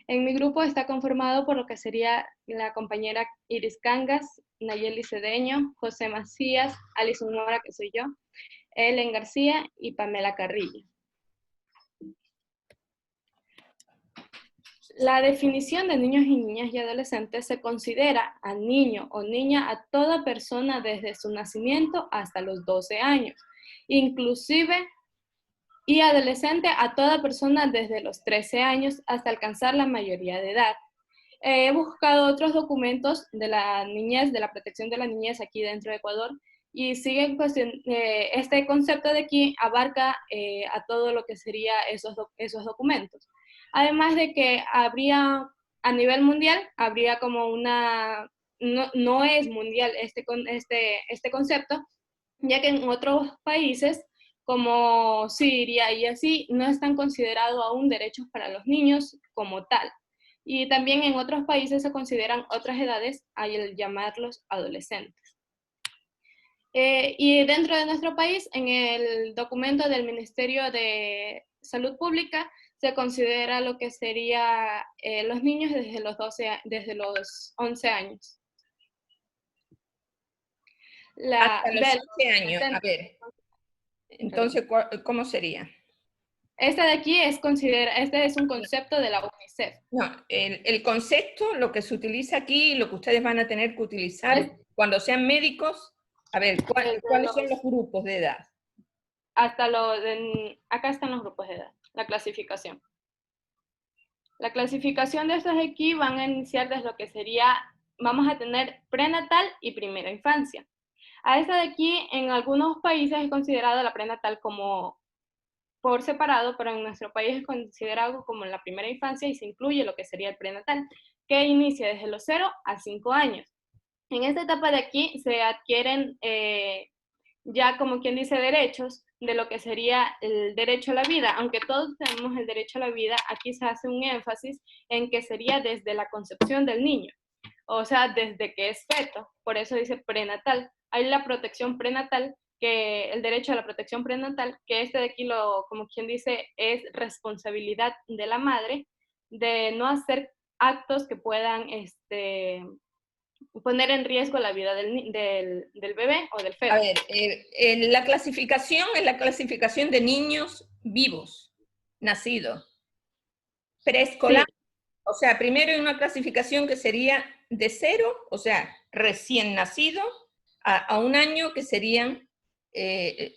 En mi grupo está conformado por lo que sería la compañera Iris Cangas, Nayeli Cedeño, José Macías, Alison Mora, que soy yo, Ellen García y Pamela Carrillo. La definición de niños y niñas y adolescentes se considera a niño o niña a toda persona desde su nacimiento hasta los 12 años, inclusive y adolescente a toda persona desde los 13 años hasta alcanzar la mayoría de edad. He buscado otros documentos de la niñez, de la protección de la niñez aquí dentro de Ecuador, y este concepto de aquí abarca a todo lo que sería esos documentos. Además de que habría, a nivel mundial, habría como una, no es mundial este concepto, ya que en otros países, como Siria y así, no están considerados aún derechos para los niños como tal. Y también en otros países se consideran otras edades al llamarlos adolescentes. Y dentro de nuestro país, en el documento del Ministerio de Salud Pública, se considera lo que sería los niños desde los 11 años. Hasta los 11 años, a ver. Entonces, ¿cómo sería? Este de aquí este es un concepto de la UNICEF. No, el concepto, lo que se utiliza aquí, lo que ustedes van a tener que utilizar cuando sean médicos, a ver, ¿cuáles son los grupos de edad? Acá están los grupos de edad, la clasificación. La clasificación de estos de aquí van a iniciar desde lo que sería, vamos a tener prenatal y primera infancia. A esta de aquí, en algunos países es considerada la prenatal como por separado, pero en nuestro país es considerado como la primera infancia y se incluye lo que sería el prenatal, que inicia desde los 0 a 5 años. En esta etapa de aquí se adquieren ya como quien dice derechos de lo que sería el derecho a la vida. Aunque todos tenemos el derecho a la vida, aquí se hace un énfasis en que sería desde la concepción del niño, o sea, desde que es feto, por eso dice prenatal. Hay la protección prenatal, que el derecho a la protección prenatal, que de aquí, como quien dice, es responsabilidad de la madre de no hacer actos que puedan poner en riesgo la vida del bebé o del feto. A ver, la clasificación es la clasificación de niños vivos, nacidos, preescolar. Sí. O sea, primero hay una clasificación que sería de 0, o sea, recién nacido, a 1 año, que serían... es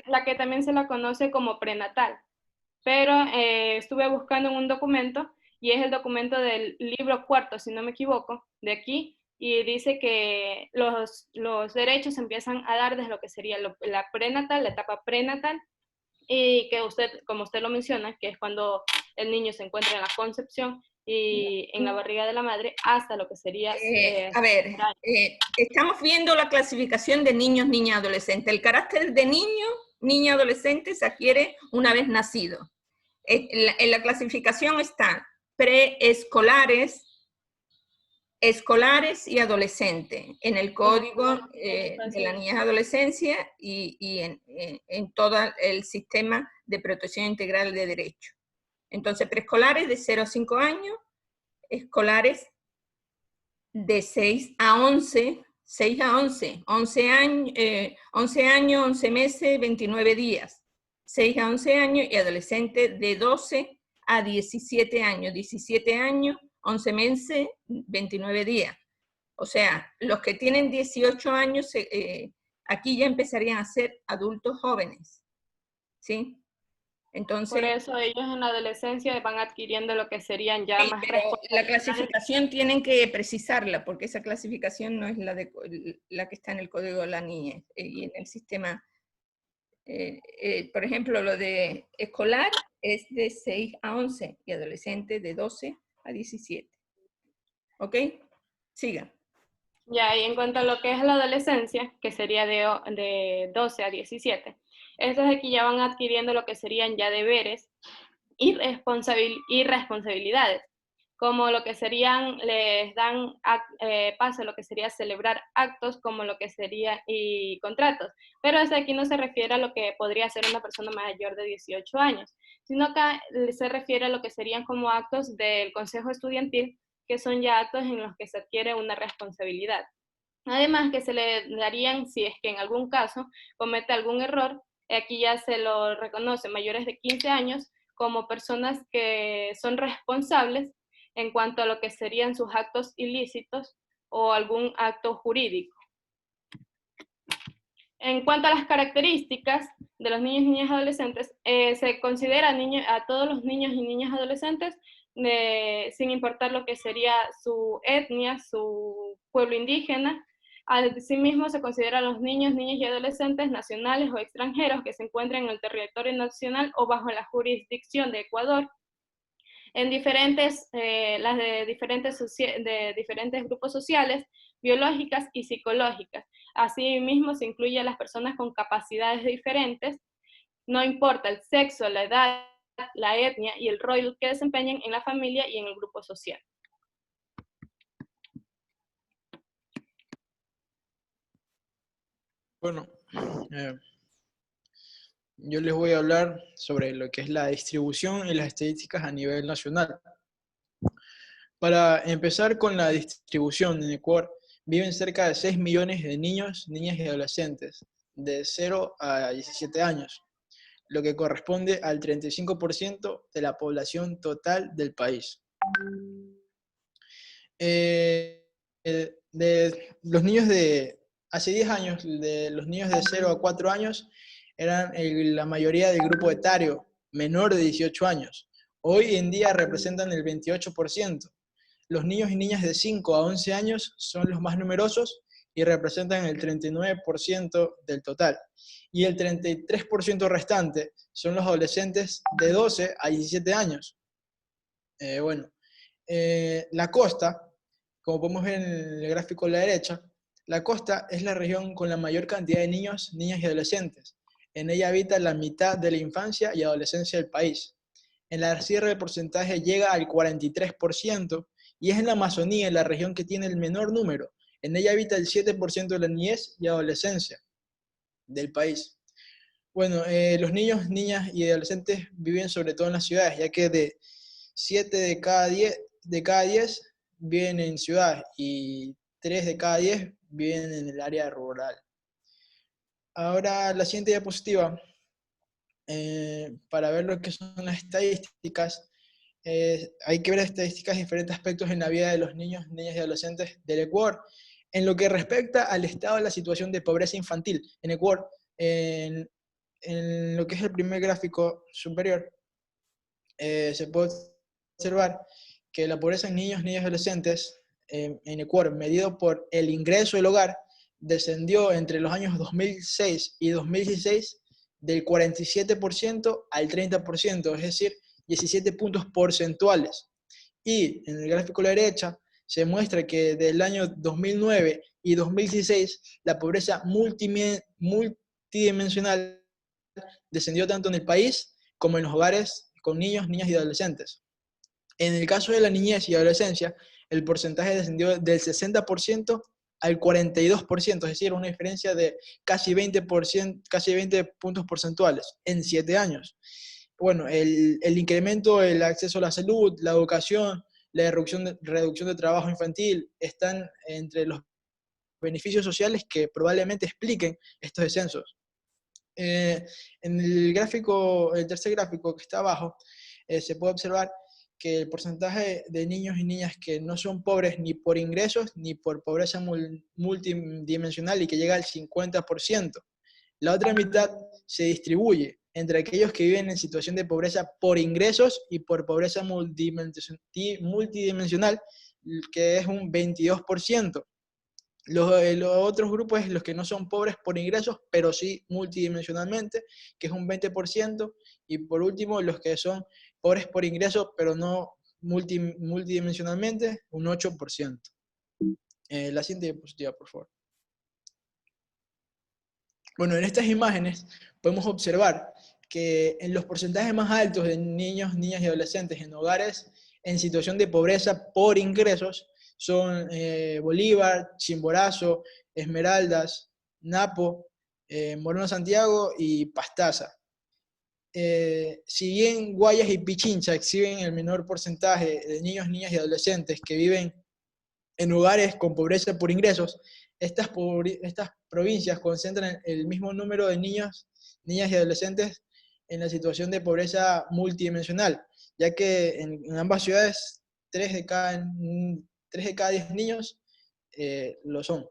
la que también se la conoce como prenatal, pero estuve buscando en un documento, y es el documento del libro 4, si no me equivoco, de aquí, y dice que los derechos empiezan a dar desde lo que sería la prenatal, la etapa prenatal, y que como usted lo menciona, que es cuando el niño se encuentra en la concepción y en la barriga de la madre, hasta lo que sería... a ver, estamos viendo la clasificación de niños, niñas, adolescentes. El carácter de niño, niña, adolescente se adquiere una vez nacido. En la clasificación están preescolares, escolares y adolescentes, en el Código de la Niñez y Adolescencia y en todo el sistema de protección integral de derechos. Entonces, preescolares de 0 a 5 años, escolares de 6 a 11, 6 a 11, 11 años, 11 meses, 29 días, 6 a 11 años, y adolescentes de 12 a 17 años, 17 años, 11 meses, 29 días. O sea, los que tienen 18 años, aquí ya empezarían a ser adultos jóvenes, ¿sí? Entonces, por eso ellos en la adolescencia van adquiriendo lo que serían ya sí, más pero la responsabilidades. clasificación tienen que precisarla, porque esa clasificación no es la que está en el Código de la Niñez y en el sistema. Por ejemplo, lo de escolar es de 6 a 11 y adolescente de 12 a 17. ¿Ok? Siga. Ya, y en cuanto a lo que es la adolescencia, que sería de 12 a 17, estos aquí ya van adquiriendo lo que serían ya deberes y responsabilidades, como lo que serían, les dan paso a lo que sería celebrar actos como lo que sería y contratos, pero eso aquí no se refiere a lo que podría ser una persona mayor de 18 años, sino que se refiere a lo que serían como actos del consejo estudiantil, que son ya actos en los que se adquiere una responsabilidad. Además que se le darían, si es que en algún caso comete algún error, aquí ya se lo reconoce mayores de 15 años como personas que son responsables en cuanto a lo que serían sus actos ilícitos o algún acto jurídico. En cuanto a las características de los niños, niñas y adolescentes, se considera a todos los niños y niñas adolescentes sin importar lo que sería su etnia, su pueblo indígena. Asimismo, se considera a los niños, niñas y adolescentes nacionales o extranjeros que se encuentran en el territorio nacional o bajo la jurisdicción de Ecuador, en diferentes grupos sociales, biológicas y psicológicas. Asimismo, se incluye a las personas con capacidades diferentes, no importa el sexo, la edad, la etnia y el rol que desempeñen en la familia y en el grupo social. Bueno, yo les voy a hablar sobre lo que es la distribución y las estadísticas a nivel nacional. Para empezar con la distribución, en Ecuador viven cerca de 6 millones de niños, niñas y adolescentes de 0 a 17 años, lo que corresponde al 35% de la población total del país. De los niños de hace 10 años, de los niños de 0 a 4 años, eran la mayoría del grupo etario menor de 18 años. Hoy en día representan el 28%. Los niños y niñas de 5 a 11 años son los más numerosos y representan el 39% del total. Y el 33% restante son los adolescentes de 12 a 17 años. La costa, como podemos ver en el gráfico a la derecha, la costa es la región con la mayor cantidad de niños, niñas y adolescentes. En ella habita la mitad de la infancia y adolescencia del país. En la sierra el porcentaje llega al 43%, y es en la Amazonía la región que tiene el menor número. En ella habita el 7% de la niñez y adolescencia del país. Bueno, los niños, niñas y adolescentes viven sobre todo en las ciudades, ya que de 7 de cada 10 viven en ciudades y 3 de cada 10 viven en el área rural. Ahora la siguiente diapositiva, para ver lo que son las estadísticas, hay que ver estadísticas de diferentes aspectos en la vida de los niños, niñas y adolescentes del Ecuador. En lo que respecta al estado de la situación de pobreza infantil en Ecuador, en lo que es el primer gráfico superior, se puede observar que la pobreza en niños, niñas y adolescentes en Ecuador, medido por el ingreso del hogar, descendió entre los años 2006 y 2016 del 47% al 30%, es decir, 17 puntos porcentuales. Y en el gráfico a la derecha se muestra que del año 2009 y 2016 la pobreza multidimensional descendió tanto en el país como en los hogares con niños, niñas y adolescentes. En el caso de la niñez y adolescencia, el porcentaje descendió del 60% al 42%, es decir, una diferencia de casi 20%, casi 20 puntos porcentuales en 7 años. Bueno, el incremento, el acceso a la salud, la educación, la reducción de trabajo infantil, están entre los beneficios sociales que probablemente expliquen estos descensos. En el gráfico, el tercer gráfico que está abajo, se puede observar que el porcentaje de niños y niñas que no son pobres ni por ingresos ni por pobreza multidimensional y que llega al 50%. La otra mitad se distribuye entre aquellos que viven en situación de pobreza por ingresos y por pobreza multidimensional, que es un 22%. Los otros grupos es los que no son pobres por ingresos, pero sí multidimensionalmente, que es un 20%. Y por último, los que son pobres por ingresos, pero no multidimensionalmente, un 8%. La siguiente diapositiva, por favor. Bueno, en estas imágenes podemos observar que en los porcentajes más altos de niños, niñas y adolescentes en hogares en situación de pobreza por ingresos son Bolívar, Chimborazo, Esmeraldas, Napo, Moreno Santiago y Pastaza. Si bien Guayas y Pichincha exhiben el menor porcentaje de niños, niñas y adolescentes que viven en hogares con pobreza por ingresos, estas provincias concentran el mismo número de niños, niñas y adolescentes en la situación de pobreza multidimensional, ya que en ambas ciudades 3 de cada 10 niños lo son.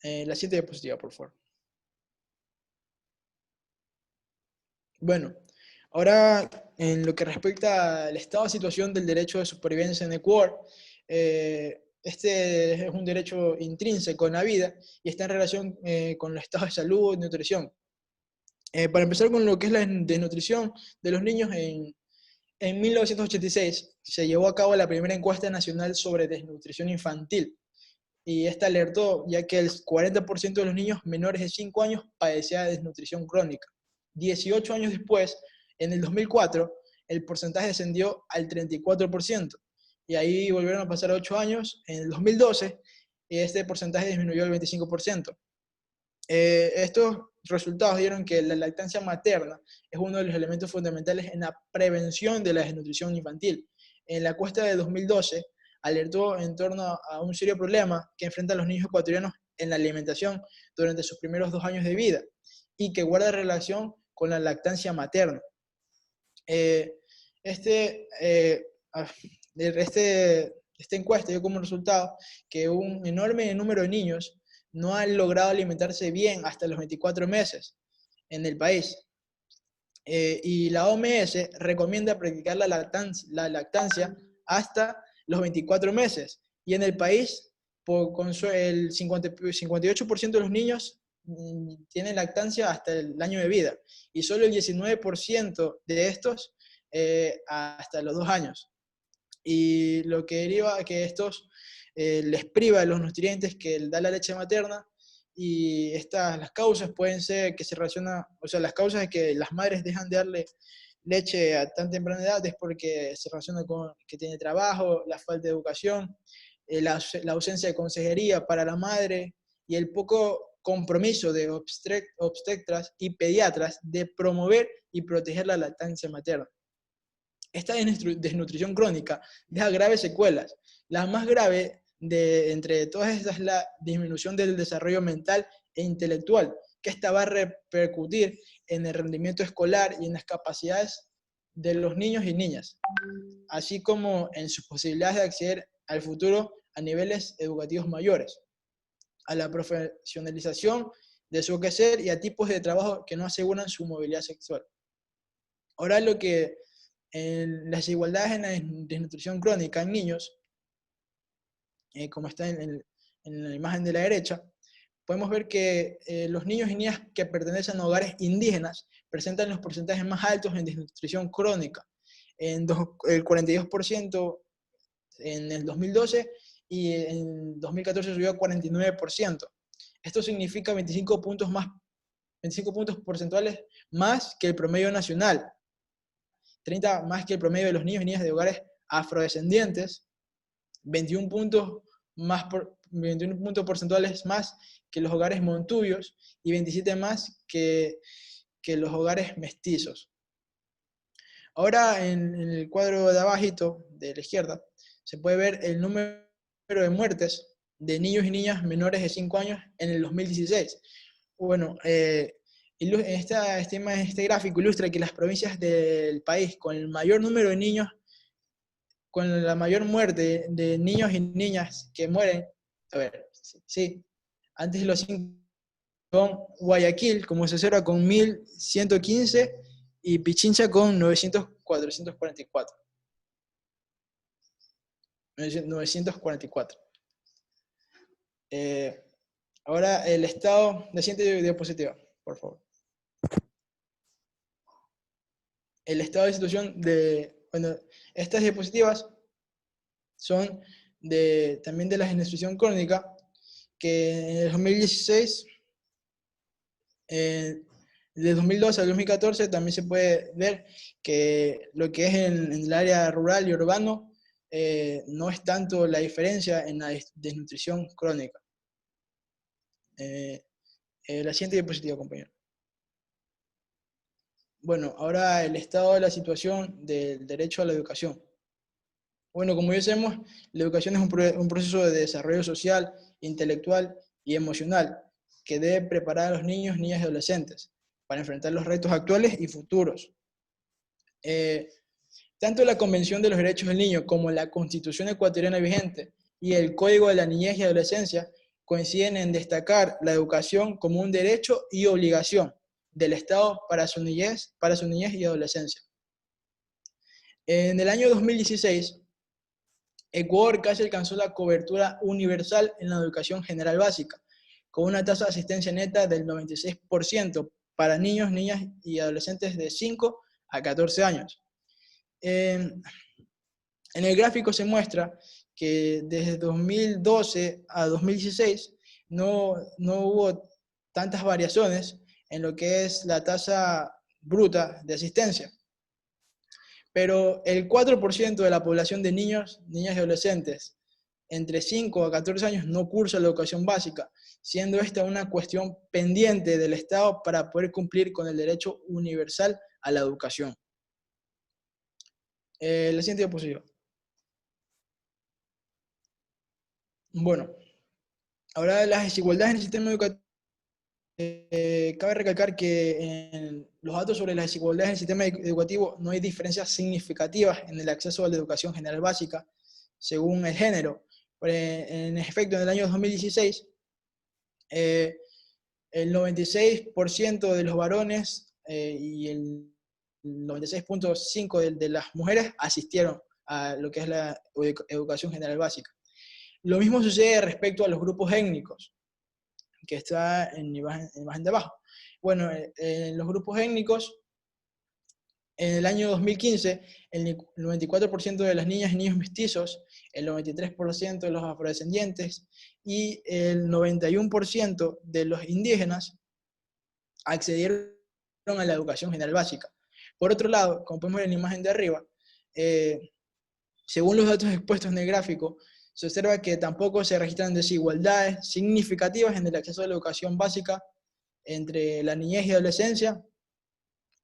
La siguiente diapositiva, por favor. Bueno, ahora en lo que respecta al estado de situación del derecho de supervivencia en Ecuador, este es un derecho intrínseco en la vida y está en relación con el estado de salud y nutrición. Para empezar con lo que es la desnutrición de los niños, en 1986 se llevó a cabo la primera encuesta nacional sobre desnutrición infantil, y esta alertó ya que el 40% de los niños menores de 5 años padecía de desnutrición crónica. 18 años después, en el 2004, el porcentaje descendió al 34%, y ahí volvieron a pasar 8 años, en el 2012, este porcentaje disminuyó al 25%. Estos resultados dieron que la lactancia materna es uno de los elementos fundamentales en la prevención de la desnutrición infantil. En la encuesta de 2012 alertó en torno a un serio problema que enfrentan los niños ecuatorianos en la alimentación durante sus primeros 2 años de vida y que guarda relación con la lactancia materna. Esta encuesta dio como resultado que un enorme número de niños no han logrado alimentarse bien hasta los 24 meses en el país. Y la OMS recomienda practicar la lactancia hasta los 24 meses. Y en el país, el 58% de los niños tienen lactancia hasta el año de vida. Y solo el 19% de estos hasta los 2 años. Y lo que deriva a que estos les priva de los nutrientes que da la leche materna, y las causas pueden ser que se relaciona, o sea, las causas de que las madres dejan de darle leche a tan temprana edad es porque se relaciona con que tiene trabajo, la falta de educación, la ausencia de consejería para la madre y el poco compromiso de obstetras y pediatras de promover y proteger la lactancia materna. Esta desnutrición crónica deja graves secuelas. La más grave entre todas estas es la disminución del desarrollo mental e intelectual, que esta va a repercutir en el rendimiento escolar y en las capacidades de los niños y niñas, así como en sus posibilidades de acceder al futuro a niveles educativos mayores, a la profesionalización de su quehacer y a tipos de trabajo que no aseguran su movilidad sexual. Ahora las desigualdades en la desnutrición crónica en niños, como está en la imagen de la derecha, podemos ver que los niños y niñas que pertenecen a hogares indígenas presentan los porcentajes más altos en desnutrición crónica, el 42% en el 2012 y en 2014 subió a 49%. Esto significa 25 puntos porcentuales más que el promedio nacional, 30 más que el promedio de los niños y niñas de hogares afrodescendientes, 21 puntos, 21 puntos porcentuales más que los hogares montubios y 27 más que los hogares mestizos. Ahora en el cuadro de abajito, de la izquierda, se puede ver el número de muertes de niños y niñas menores de 5 años en el 2016. Bueno, este gráfico ilustra que las provincias del país con el mayor número de niños, con la mayor muerte de niños y niñas que mueren, a ver, sí, antes de los 5 son Guayaquil, como se observa, con 1115 y Pichincha con 444. 944. Ahora el estado, la siguiente diapositiva, por favor. El estado de situación de, bueno, estas diapositivas son también de la desnutrición crónica, que en el 2016, de 2012 al 2014, también se puede ver que lo que es en el área rural y urbano, no es tanto la diferencia en la desnutrición crónica. La siguiente diapositiva, compañero. Bueno, ahora el estado de la situación del derecho a la educación. Bueno, como ya sabemos, la educación es un proceso de desarrollo social, intelectual y emocional que debe preparar a los niños, niñas y adolescentes para enfrentar los retos actuales y futuros. Tanto la Convención de los Derechos del Niño como la Constitución ecuatoriana vigente y el Código de la Niñez y Adolescencia coinciden en destacar la educación como un derecho y obligación del Estado para su niñez y adolescencia. En el año 2016, Ecuador casi alcanzó la cobertura universal en la educación general básica, con una tasa de asistencia neta del 96% para niños, niñas y adolescentes de 5 a 14 años. En el gráfico se muestra que desde 2012 a 2016 no hubo tantas variaciones en lo que es la tasa bruta de asistencia. Pero el 4% de la población de niños, niñas y adolescentes entre 5 a 14 años no cursa la educación básica, siendo esta una cuestión pendiente del Estado para poder cumplir con el derecho universal a la educación. La siguiente diapositiva. Bueno, ahora las desigualdades en el sistema educativo. Cabe recalcar que en los datos sobre las desigualdades en el sistema educativo no hay diferencias significativas en el acceso a la educación general básica según el género. En efecto, en el año 2016, el 96% de los varones y el 96.5% de las mujeres asistieron a lo que es la educación general básica. Lo mismo sucede respecto a los grupos étnicos, que está en la imagen de abajo. Bueno, en los grupos étnicos, en el año 2015, el 94% de las niñas y niños mestizos, el 93% de los afrodescendientes y el 91% de los indígenas accedieron a la educación general básica. Por otro lado, como podemos ver en la imagen de arriba, según los datos expuestos en el gráfico, se observa que tampoco se registran desigualdades significativas en el acceso a la educación básica entre la niñez y adolescencia,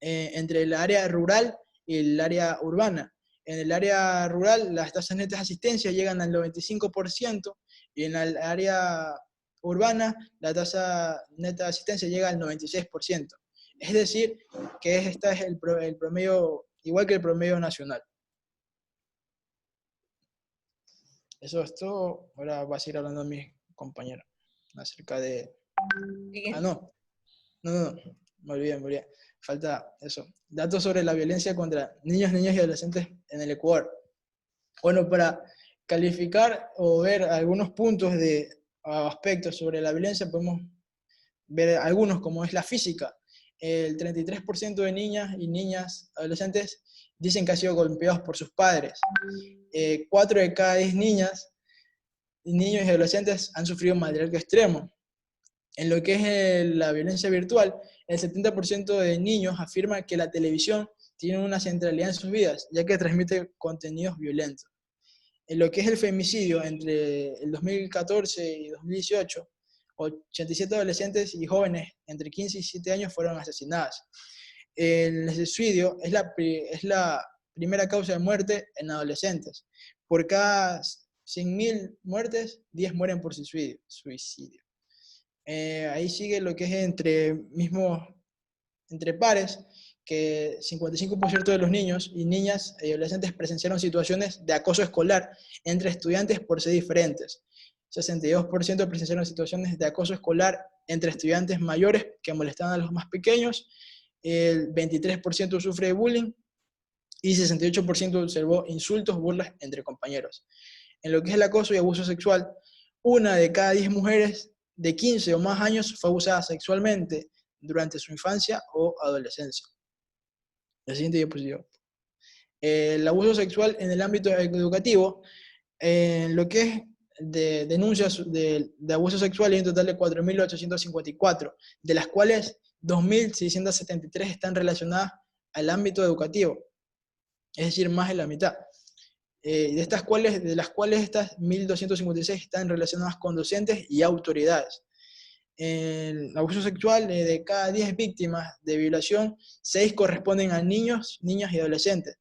entre el área rural y el área urbana. En el área rural las tasas netas de asistencia llegan al 95% y en el área urbana la tasa neta de asistencia llega al 96%. Es decir, que este es el promedio, igual que el promedio nacional. Eso es todo. Ahora va a seguir hablando mi compañero acerca de... Ah, no, me olvidé. Falta eso. Datos sobre la violencia contra niños, niñas y adolescentes en el Ecuador. Bueno, para calificar o ver algunos puntos de aspectos sobre la violencia, podemos ver algunos, como es la física. El 33% de niñas y niñas adolescentes dicen que han sido golpeados por sus padres. 4 de cada 10 niñas, niños y adolescentes han sufrido maltrato extremo. En lo que es la violencia virtual, el 70% de niños afirma que la televisión tiene una centralidad en sus vidas, ya que transmite contenidos violentos. En lo que es el femicidio, entre el 2014 y 2018, 87 adolescentes y jóvenes entre 15 y 17 años fueron asesinadas. El suicidio es la primera causa de muerte en adolescentes. Por cada 100.000 muertes, 10 mueren por suicidio. Ahí sigue lo que es entre pares, que 55% de los niños y niñas y adolescentes presenciaron situaciones de acoso escolar entre estudiantes por ser diferentes. 62% presenciaron situaciones de acoso escolar entre estudiantes mayores que molestaban a los más pequeños. El 23% sufre bullying y 68% observó insultos, burlas entre compañeros. En lo que es el acoso y abuso sexual, 1 de cada 10 mujeres de 15 o más años fue abusada sexualmente durante su infancia o adolescencia. La siguiente diapositiva. El abuso sexual en el ámbito educativo, lo que es de denuncias de abuso sexual hay un total de 4.854, de las cuales 2.673 están relacionadas al ámbito educativo, es decir, más de la mitad. De las cuales estas 1.256 están relacionadas con docentes y autoridades. El abuso sexual, de cada 10 víctimas de violación, 6 corresponden a niños, niñas y adolescentes.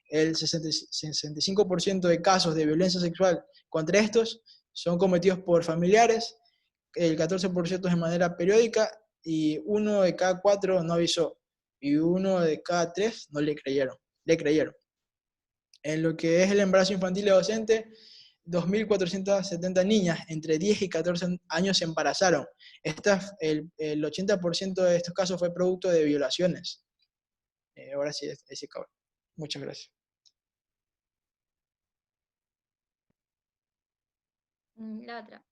El 65% de casos de violencia sexual contra estos son cometidos por familiares, el 14% de manera periódica, y 1 de cada 4 no avisó, y 1 de cada 3 no le creyeron. En lo que es el embarazo infantil y adolescente, 2.470 niñas entre 10 y 14 años se embarazaron. El 80% de estos casos fue producto de violaciones. Ahora sí, ahí se acabó. Muchas gracias. La otra.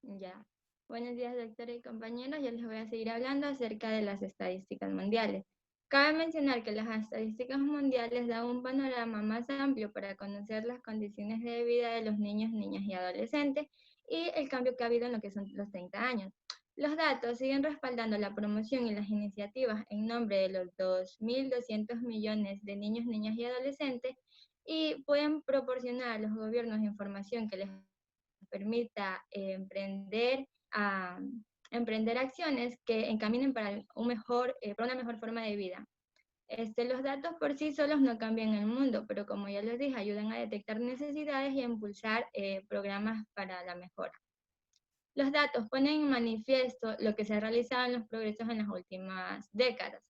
Ya. Buenos días, doctora y compañeros. Yo les voy a seguir hablando acerca de las estadísticas mundiales. Cabe mencionar que las estadísticas mundiales dan un panorama más amplio para conocer las condiciones de vida de los niños, niñas y adolescentes y el cambio que ha habido en lo que son los 30 años. Los datos siguen respaldando la promoción y las iniciativas en nombre de los 2.200 millones de niños, niñas y adolescentes y pueden proporcionar a los gobiernos información que les permita emprender acciones que encaminen para para una mejor forma de vida. Los datos por sí solos no cambian el mundo, pero como ya les dije, ayudan a detectar necesidades y a impulsar programas para la mejora. Los datos ponen en manifiesto lo que se ha realizado en los progresos en las últimas décadas.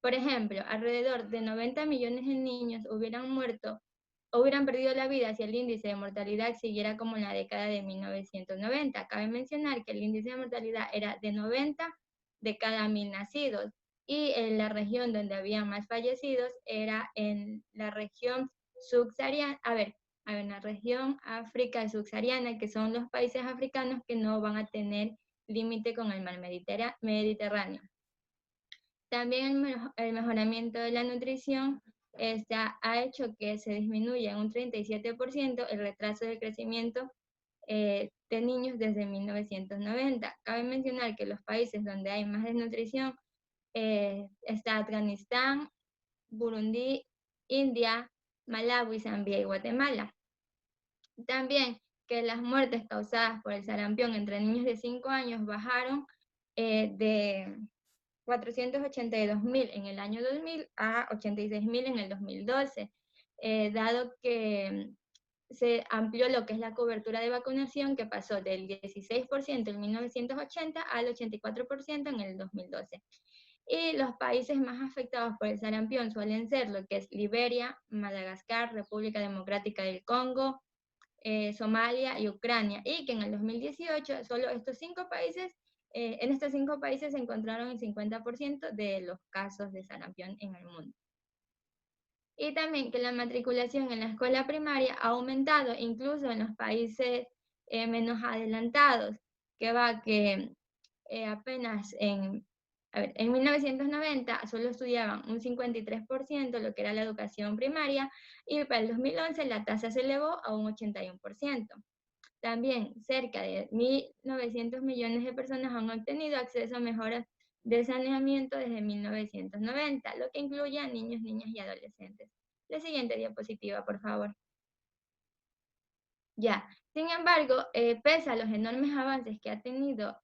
Por ejemplo, alrededor de 90 millones de niños hubieran perdido la vida si el índice de mortalidad siguiera como en la década de 1990. Cabe mencionar que el índice de mortalidad era de 90 de cada 1.000 nacidos, y en la región donde había más fallecidos era en la región subsahariana, en la región África subsahariana, que son los países africanos que no van a tener límite con el mar Mediterráneo. También el mejoramiento de la nutrición ha hecho que se disminuya en un 37% el retraso del crecimiento de niños desde 1990. Cabe mencionar que los países donde hay más desnutrición está Afganistán, Burundi, India, Malawi, Zambia y Guatemala. También que las muertes causadas por el sarampión entre niños de 5 años bajaron de 482.000 en el año 2000 a 86.000 en el 2012, dado que se amplió lo que es la cobertura de vacunación, que pasó del 16% en 1980 al 84% en el 2012. Y los países más afectados por el sarampión suelen ser lo que es Liberia, Madagascar, República Democrática del Congo, Somalia y Ucrania, y que en el 2018 solo estos 5 países, en estos 5 países se encontraron el 50% de los casos de sarampión en el mundo. Y también que la matriculación en la escuela primaria ha aumentado incluso en los países menos adelantados, que va que apenas en 1990 solo estudiaban un 53% lo que era la educación primaria, y para el 2011 la tasa se elevó a un 81%. También cerca de 1.900 millones de personas han obtenido acceso a de saneamiento desde 1990, lo que incluye a niños, niñas y adolescentes. La siguiente diapositiva, por favor. Ya, sin embargo, pese a los enormes avances que han tenido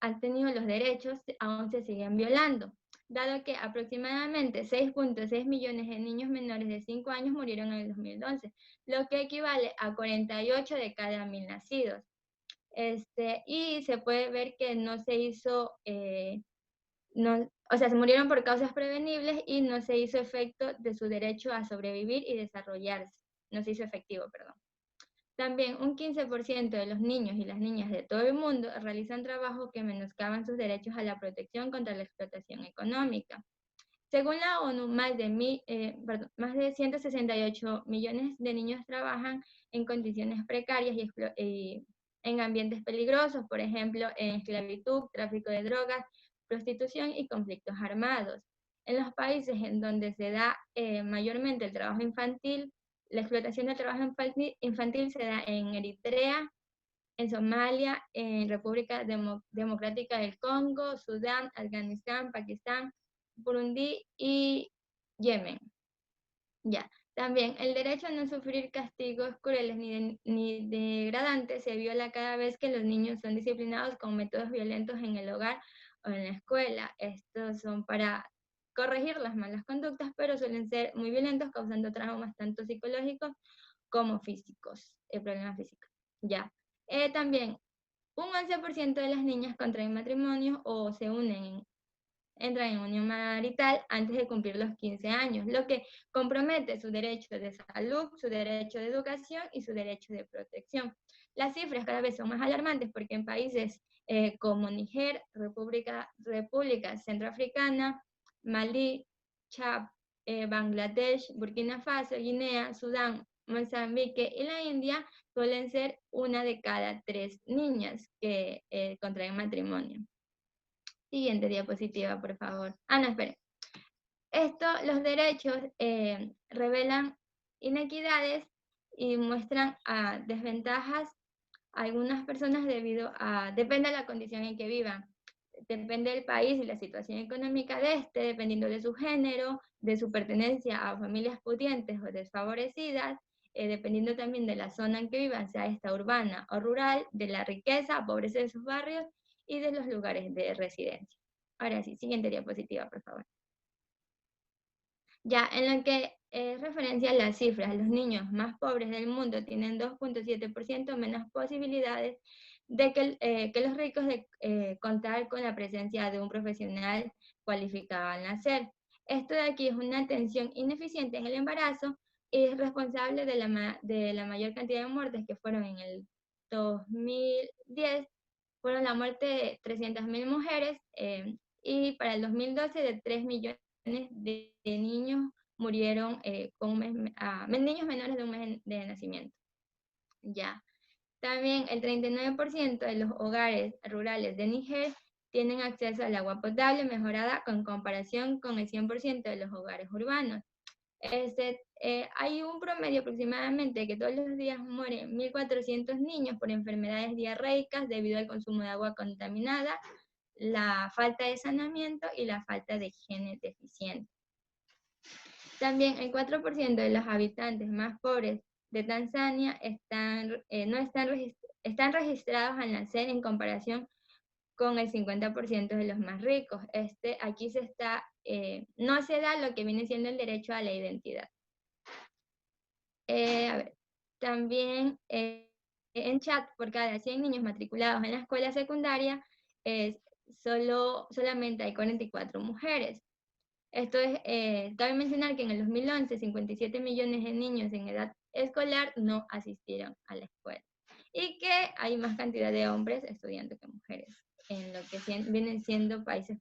los derechos, aún se siguen violando, dado que aproximadamente 6.6 millones de niños menores de 5 años murieron en el 2011, lo que equivale a 48 de cada 1000 nacidos. Y se puede ver que no se hizo, o sea, se murieron por causas prevenibles y no se hizo efecto de su derecho a sobrevivir y desarrollarse. No se hizo efectivo, perdón. También un 15% de los niños y las niñas de todo el mundo realizan trabajos que menoscaban sus derechos a la protección contra la explotación económica. Según la ONU, más de 168 millones de niños trabajan en condiciones precarias y en ambientes peligrosos, por ejemplo, en esclavitud, tráfico de drogas, prostitución y conflictos armados. En los países en donde se da mayormente el trabajo infantil, la explotación del trabajo infantil se da en Eritrea, en Somalia, en República Democrática del Congo, Sudán, Afganistán, Pakistán, Burundi y Yemen. Ya. También el derecho a no sufrir castigos crueles ni degradantes se viola cada vez que los niños son disciplinados con métodos violentos en el hogar o en la escuela. Estos son para corregir las malas conductas, pero suelen ser muy violentos, causando traumas tanto psicológicos como físicos, problemas físicos. Ya. También, un 11% de las niñas contraen matrimonio o se entran en unión marital antes de cumplir los 15 años, lo que compromete su derecho de salud, su derecho de educación y su derecho de protección. Las cifras cada vez son más alarmantes porque en países como Níger, República Centroafricana, Malí, Chad, Bangladesh, Burkina Faso, Guinea, Sudán, Mozambique y la India suelen ser 1 de cada 3 niñas que contraen matrimonio. Siguiente diapositiva, por favor. No, espere. Los derechos revelan inequidades y muestran desventajas a algunas personas depende de la condición en que vivan. Depende del país y la situación económica de dependiendo de su género, de su pertenencia a familias pudientes o desfavorecidas, dependiendo también de la zona en que vivan, sea esta urbana o rural, de la riqueza, pobreza de sus barrios y de los lugares de residencia. Ahora sí, siguiente diapositiva, por favor. Ya, en lo que es referencia a las cifras, los niños más pobres del mundo tienen 2.7% menos posibilidades de que los ricos de contar con la presencia de un profesional cualificado al nacer. Esto de aquí es una atención ineficiente en el embarazo y es responsable de la mayor cantidad de muertes que fueron en el 2010, fueron la muerte de 300.000 mujeres y para el 2012 de 3 millones de niños murieron niños menores de un mes de nacimiento. Ya. También el 39% de los hogares rurales de Níger tienen acceso al agua potable mejorada en comparación con el 100% de los hogares urbanos. Hay un promedio aproximadamente que todos los días mueren 1.400 niños por enfermedades diarreicas debido al consumo de agua contaminada, la falta de saneamiento y la falta de higiene deficiente. También el 4% de los habitantes más pobres de Tanzania están registrados al nacer en comparación con el 50% de los más ricos. Aquí no se da lo que viene siendo el derecho a la identidad. También en Chad, por cada 100 niños matriculados en la escuela secundaria, solamente hay 44 mujeres. Cabe mencionar que en el 2011, 57 millones de niños en edad escolar no asistieron a la escuela. Y que hay más cantidad de hombres estudiantes que mujeres en lo que vienen siendo países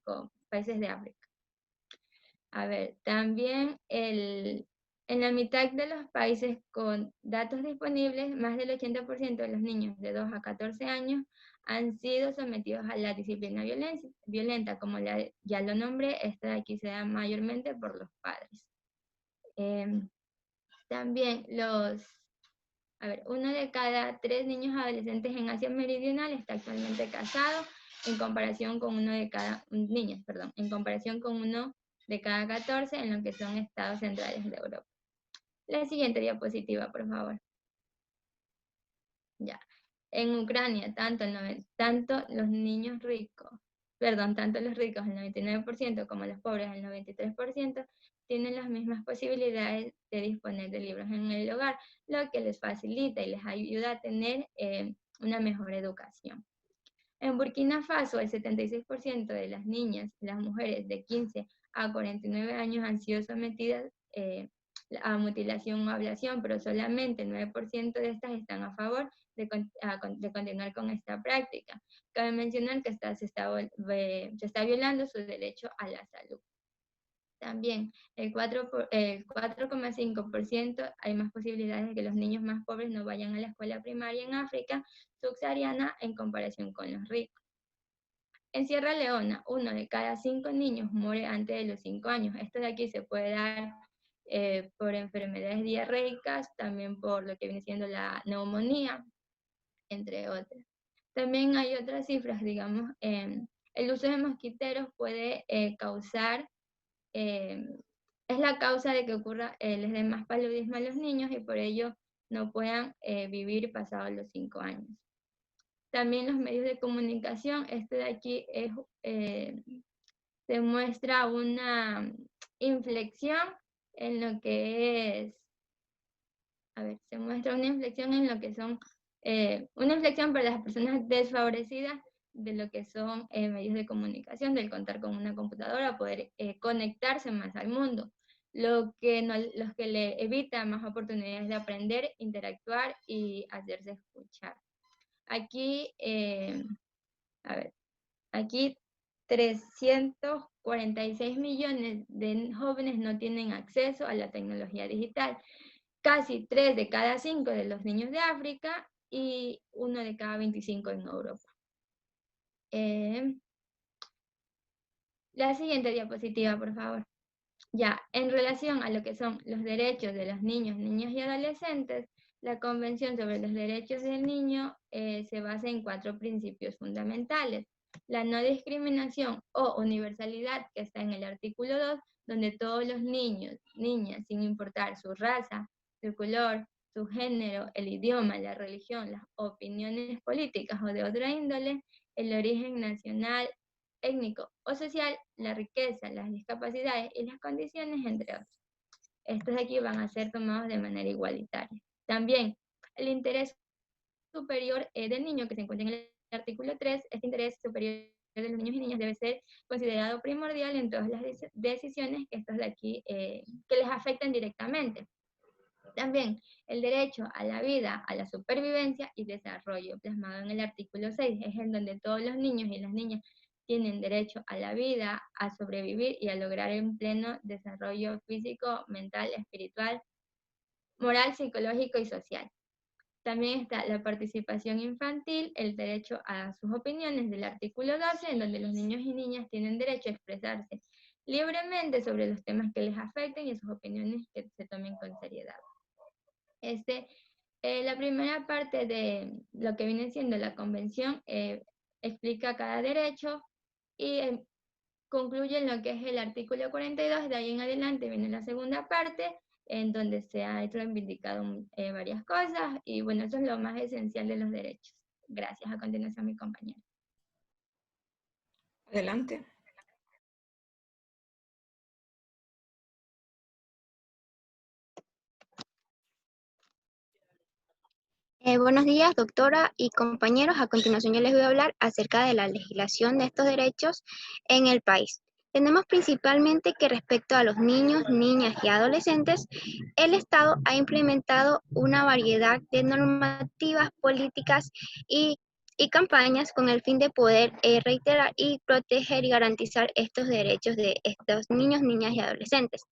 de África. También en la mitad de los países con datos disponibles, más del 80% de los niños de 2 a 14 años han sido sometidos a la disciplina violenta, como ya lo nombré, esta de aquí se da mayormente por los padres. También 1 de cada 3 niños adolescentes en Asia Meridional está actualmente casado en comparación con uno de cada, niñas, perdón, en comparación con uno de cada 14 en lo que son estados centrales de Europa. La siguiente diapositiva, por favor. Ya. En Ucrania, tanto los niños ricos, tanto los ricos, el 99%, como los pobres, el 93%, tienen las mismas posibilidades de disponer de libros en el hogar, lo que les facilita y les ayuda a tener una mejor educación. En Burkina Faso, el 76% de las niñas y las mujeres de 15 a 49 años han sido sometidas a mutilación o ablación, pero solamente el 9% de estas están a favor de continuar con esta práctica. Cabe mencionar que se está violando su derecho a la salud. También el 4,5% hay más posibilidades de que los niños más pobres no vayan a la escuela primaria en África subsahariana en comparación con los ricos. En Sierra Leona, 1 de cada 5 niños muere antes de los 5 años. Esto de aquí se puede dar por enfermedades diarreicas, también por lo que viene siendo la neumonía, entre otras. También hay otras cifras, digamos, el uso de mosquiteros puede causar, es la causa de que ocurra, les dé más paludismo a los niños y por ello no puedan vivir pasados los 5 años. También los medios de comunicación, este de aquí se muestra una inflexión en lo que es, se muestra una inflexión en lo que son, una inflexión para las personas desfavorecidas de lo que son medios de comunicación, del contar con una computadora, poder conectarse más al mundo, lo que le evita más oportunidades de aprender, interactuar y hacerse escuchar. Aquí, aquí 346 millones de jóvenes no tienen acceso a la tecnología digital. Casi 3 de cada 5 de los niños de África y 1 de cada 25 en Europa. La siguiente diapositiva, por favor. Ya, en relación a lo que son los derechos de los niños, niñas y adolescentes, la Convención sobre los Derechos del Niño se basa en 4 principios fundamentales. La no discriminación o universalidad, que está en el artículo 2, donde todos los niños, niñas, sin importar su raza, su color, su género, el idioma, la religión, las opiniones políticas o de otra índole, el origen nacional, étnico o social, la riqueza, las discapacidades y las condiciones, entre otros. Estos de aquí van a ser tomados de manera igualitaria. También, el interés superior del niño, que se encuentra en el artículo 3, este interés superior de los niños y niñas debe ser considerado primordial en todas las decisiones que estos de aquí, que les afecten directamente. También, el derecho a la vida, a la supervivencia y desarrollo, plasmado en el artículo 6, es en donde todos los niños y las niñas tienen derecho a la vida, a sobrevivir y a lograr un pleno desarrollo físico, mental, espiritual, moral, psicológico y social. También está la participación infantil, el derecho a sus opiniones del artículo 12, en donde los niños y niñas tienen derecho a expresarse libremente sobre los temas que les afecten y sus opiniones que se tomen con seriedad. La primera parte de lo que viene siendo la convención explica cada derecho y concluye en lo que es el artículo 42, de ahí en adelante viene la segunda parte, en donde se ha reivindicado varias cosas, y bueno, eso es lo más esencial de los derechos. Gracias. A continuación, mi compañera. Adelante. Buenos días, doctora y compañeros. A continuación yo les voy a hablar acerca de la legislación de estos derechos en el país. Tenemos principalmente que respecto a los niños, niñas y adolescentes, el Estado ha implementado una variedad de normativas, políticas y campañas con el fin de poder reiterar y proteger y garantizar estos derechos de estos niños, niñas y adolescentes.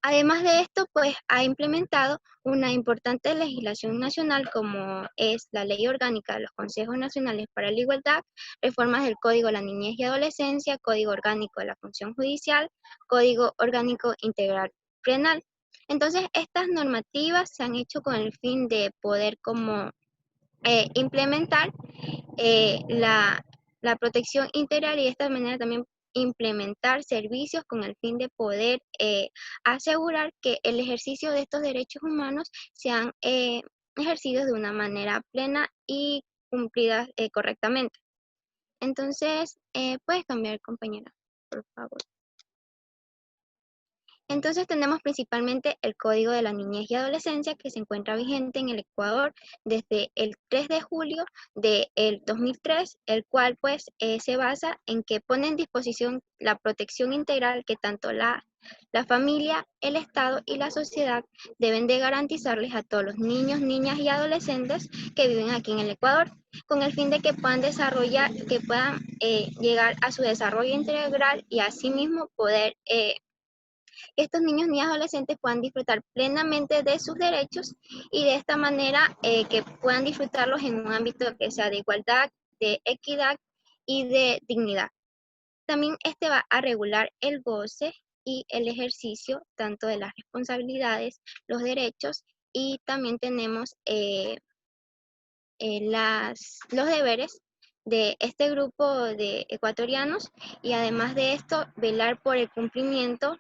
Además de esto, pues ha implementado una importante legislación nacional como es la Ley Orgánica de los Consejos Nacionales para la Igualdad, reformas del Código de la Niñez y Adolescencia, Código Orgánico de la Función Judicial, Código Orgánico Integral Penal. Entonces, estas normativas se han hecho con el fin de poder como implementar la la protección integral y de esta manera también implementar servicios con el fin de poder asegurar que el ejercicio de estos derechos humanos sean ejercidos de una manera plena y cumplidas correctamente. Entonces, puedes cambiar, compañera, por favor. Entonces tenemos principalmente el Código de la Niñez y Adolescencia que se encuentra vigente en el Ecuador desde el 3 de julio del 2003, el cual pues se basa en que pone en disposición la protección integral que tanto la familia, el Estado y la sociedad deben de garantizarles a todos los niños, niñas y adolescentes que viven aquí en el Ecuador, con el fin de que puedan desarrollar, que puedan llegar a su desarrollo integral y asimismo poder que estos niños, niñas y adolescentes puedan disfrutar plenamente de sus derechos y de esta manera que puedan disfrutarlos en un ámbito que sea de igualdad, de equidad y de dignidad. También este va a regular el goce y el ejercicio tanto de las responsabilidades, los derechos y también tenemos los deberes de este grupo de ecuatorianos y además de esto velar por el cumplimiento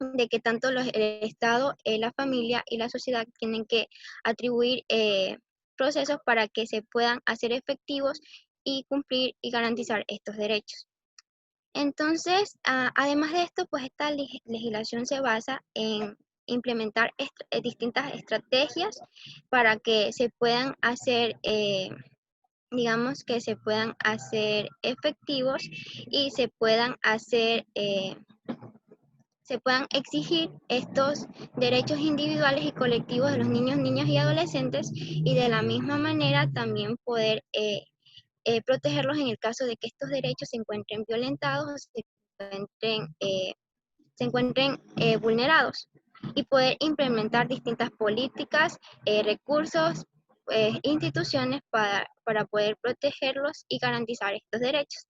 de que tanto el Estado, la familia y la sociedad tienen que atribuir procesos para que se puedan hacer efectivos y cumplir y garantizar estos derechos. Entonces, además de esto, pues esta legislación se basa en implementar distintas estrategias para que se puedan hacer, digamos, que se puedan hacer efectivos y se puedan hacer se puedan exigir estos derechos individuales y colectivos de los niños, niñas y adolescentes y de la misma manera también poder protegerlos en el caso de que estos derechos se encuentren violentados o se encuentren vulnerados y poder implementar distintas políticas, recursos, instituciones para poder protegerlos y garantizar estos derechos.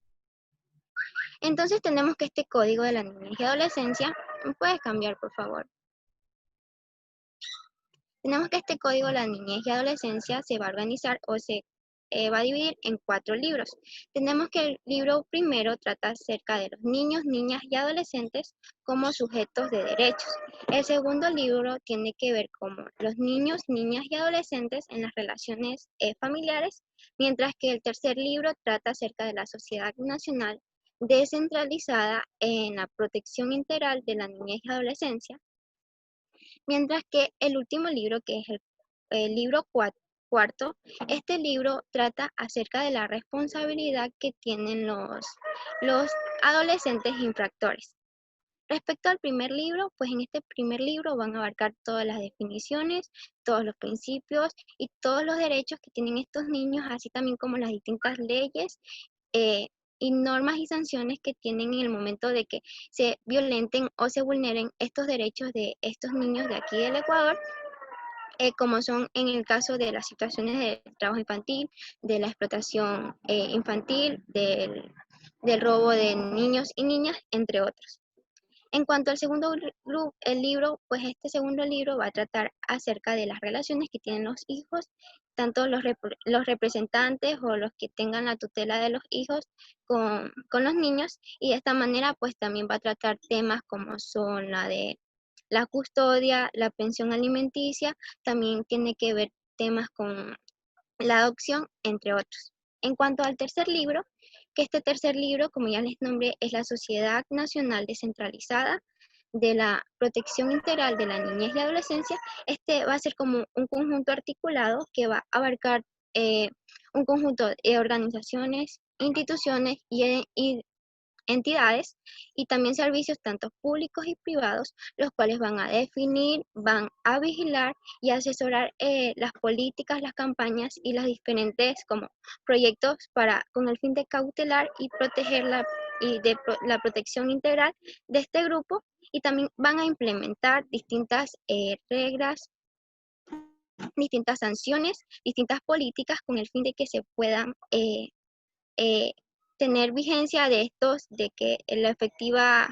Entonces tenemos que este Código de la Niñez y Adolescencia, ¿puedes cambiar por favor? Tenemos que este Código de la Niñez y Adolescencia se va a organizar o se va a dividir en 4 libros. Tenemos que el libro primero trata acerca de los niños, niñas y adolescentes como sujetos de derechos. El segundo libro tiene que ver con los niños, niñas y adolescentes en las relaciones familiares, mientras que el tercer libro trata acerca de la sociedad nacional descentralizada en la protección integral de la niñez y adolescencia, mientras que el último libro, que es el libro cuarto, este libro trata acerca de la responsabilidad que tienen los adolescentes infractores. Respecto al primer libro, pues en este primer libro van a abarcar todas las definiciones, todos los principios y todos los derechos que tienen estos niños, así también como las distintas leyes y normas y sanciones que tienen en el momento de que se violenten o se vulneren estos derechos de estos niños de aquí del Ecuador, como son en el caso de las situaciones de trabajo infantil, de la explotación infantil, del robo de niños y niñas, entre otros. En cuanto al segundo libro, pues este segundo libro va a tratar acerca de las relaciones que tienen los hijos, tanto los representantes o los que tengan la tutela de los hijos con los niños, y de esta manera pues también va a tratar temas como son la de la custodia, la pensión alimenticia, también tiene que ver temas con la adopción, entre otros. En cuanto al tercer libro, que este tercer libro, como ya les nombré, es la Sociedad Nacional Descentralizada de la Protección Integral de la Niñez y Adolescencia, este va a ser como un conjunto articulado que va a abarcar un conjunto de organizaciones, instituciones y entidades y también servicios tanto públicos y privados, los cuales van a definir, van a vigilar y asesorar las políticas, las campañas y las diferentes como proyectos con el fin de cautelar y proteger la protección integral de este grupo, y también van a implementar distintas reglas, distintas sanciones, distintas políticas con el fin de que se puedan tener vigencia de que la efectiva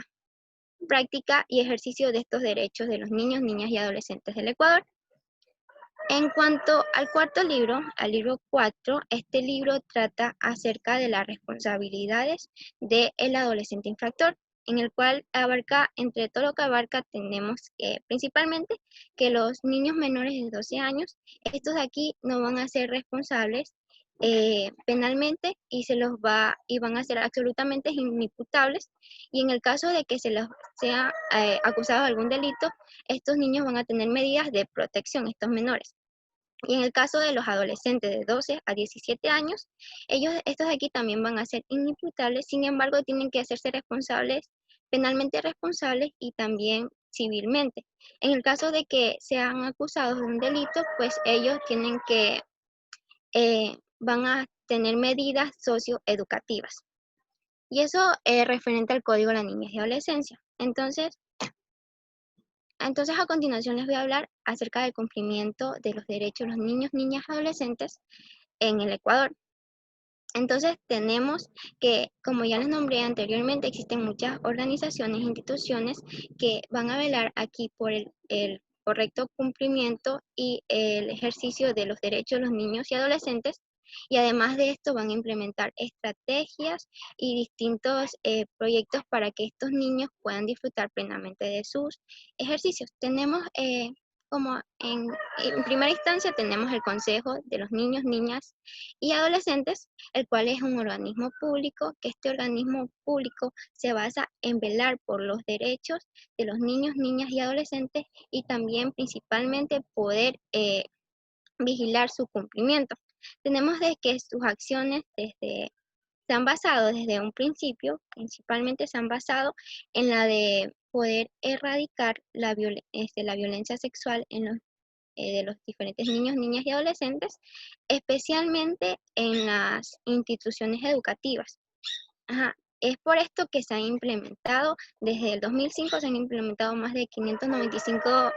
práctica y ejercicio de estos derechos de los niños, niñas y adolescentes del Ecuador. En cuanto al cuarto libro, al libro 4, este libro trata acerca de las responsabilidades del adolescente infractor, en el cual abarca, entre todo lo que abarca, tenemos principalmente que los niños menores de 12 años, estos de aquí no van a ser responsables penalmente y van a ser absolutamente inimputables, y en el caso de que se los sea acusado de algún delito, estos niños van a tener medidas de protección, estos menores. Y en el caso de los adolescentes de 12 a 17 años, estos de aquí también van a ser inimputables, sin embargo tienen que hacerse responsables, penalmente responsables y también civilmente. En el caso de que sean acusados de un delito, pues ellos tienen que, van a tener medidas socioeducativas. Y eso es referente al Código de la Niñez y Adolescencia. Entonces, a continuación les voy a hablar acerca del cumplimiento de los derechos de los niños, niñas y adolescentes en el Ecuador. Entonces tenemos que, como ya les nombré anteriormente, existen muchas organizaciones e instituciones que van a velar aquí por el correcto cumplimiento y el ejercicio de los derechos de los niños y adolescentes, y además de esto van a implementar estrategias y distintos proyectos para que estos niños puedan disfrutar plenamente de sus ejercicios. Tenemos como en primera instancia tenemos el Consejo de los Niños, Niñas y Adolescentes, el cual es un organismo público, que este organismo público se basa en velar por los derechos de los niños, niñas y adolescentes, y también principalmente poder vigilar su cumplimiento. Tenemos de que sus acciones se han basado desde un principio, principalmente se han basado en la de poder erradicar la violencia sexual de los diferentes niños, niñas y adolescentes, especialmente en las instituciones educativas. Es por esto que se han implementado, desde el 2005 se han implementado más de 595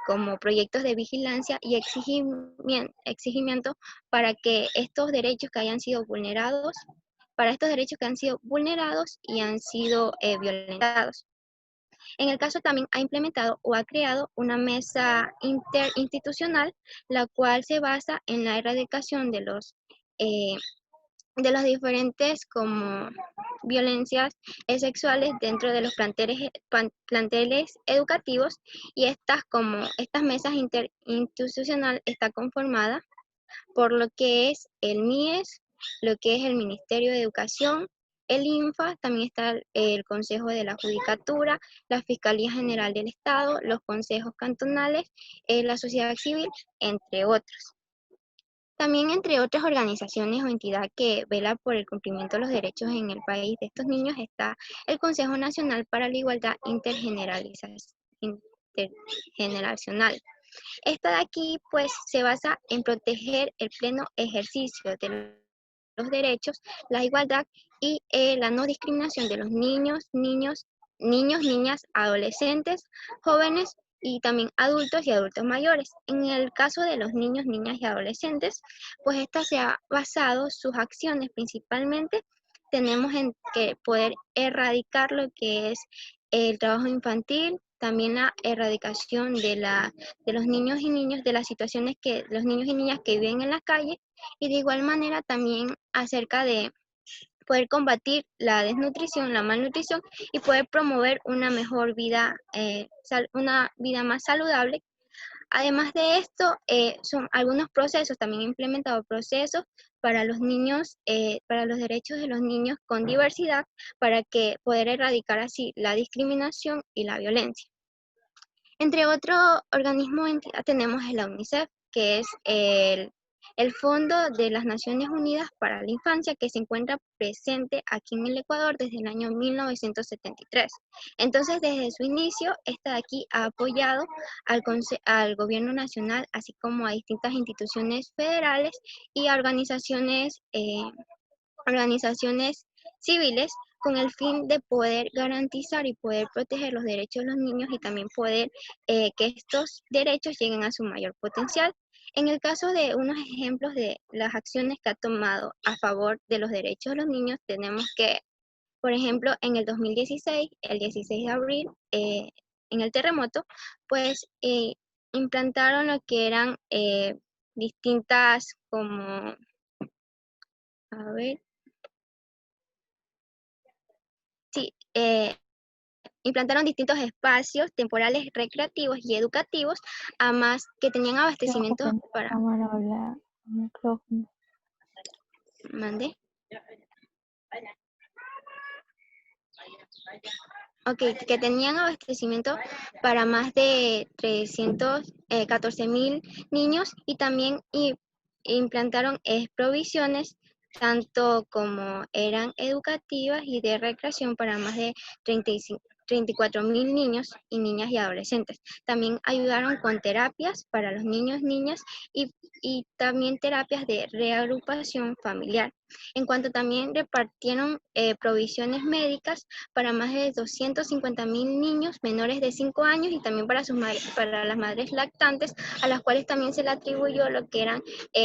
como proyectos de vigilancia y exigimiento para que estos derechos que hayan sido vulnerados, y han sido violentados. En el caso también ha implementado o ha creado una mesa interinstitucional, la cual se basa en la erradicación de los diferentes como violencias sexuales dentro de los planteles educativos, y esta mesa interinstitucional está conformada por lo que es el MIES, lo que es el Ministerio de Educación, el INFA, también está el Consejo de la Judicatura, la Fiscalía General del Estado, los consejos cantonales, la sociedad civil, entre otros. También entre otras organizaciones o entidades que vela por el cumplimiento de los derechos en el país de estos niños está el Consejo Nacional para la Igualdad Intergeneracional. Esta de aquí pues se basa en proteger el pleno ejercicio de los derechos, la igualdad y la no discriminación de los niños, niñas, adolescentes, jóvenes y también adultos y adultos mayores. En el caso de los niños, niñas y adolescentes, pues esta se ha basado sus acciones principalmente, tenemos en que poder erradicar lo que es el trabajo infantil, también la erradicación de los niños y niñas, de las situaciones que los niños y niñas que viven en la calle, y de igual manera también acerca de poder combatir la desnutrición, la malnutrición, y poder promover una mejor vida, una vida más saludable. Además de esto, son algunos procesos, también he implementado procesos para los niños, para los derechos de los niños con diversidad, para que poder erradicar así la discriminación y la violencia. Entre otros organismos tenemos la UNICEF, que es el Fondo de las Naciones Unidas para la Infancia, que se encuentra presente aquí en el Ecuador desde el año 1973. Entonces, desde su inicio, esta de aquí ha apoyado al gobierno nacional, así como a distintas instituciones federales y a organizaciones civiles, con el fin de poder garantizar y poder proteger los derechos de los niños, y también poder que estos derechos lleguen a su mayor potencial. En el caso de unos ejemplos de las acciones que ha tomado a favor de los derechos de los niños, tenemos que, por ejemplo, en el 2016, el 16 de abril, en el terremoto, pues implantaron lo que eran distintas como, a ver, sí, implantaron distintos espacios temporales recreativos y educativos, además que tenían abastecimientos para... ¿Mande? Ok, que tenían abastecimiento para más de 314.000 niños y también implantaron provisiones tanto como eran educativas y de recreación para más de 34.000 niños y niñas y adolescentes. También ayudaron con terapias para los niños, niñas y también terapias de reagrupación familiar. En cuanto también repartieron provisiones médicas para más de 250.000 niños menores de 5 años y también para las madres lactantes, a las cuales también se le atribuyó lo que eran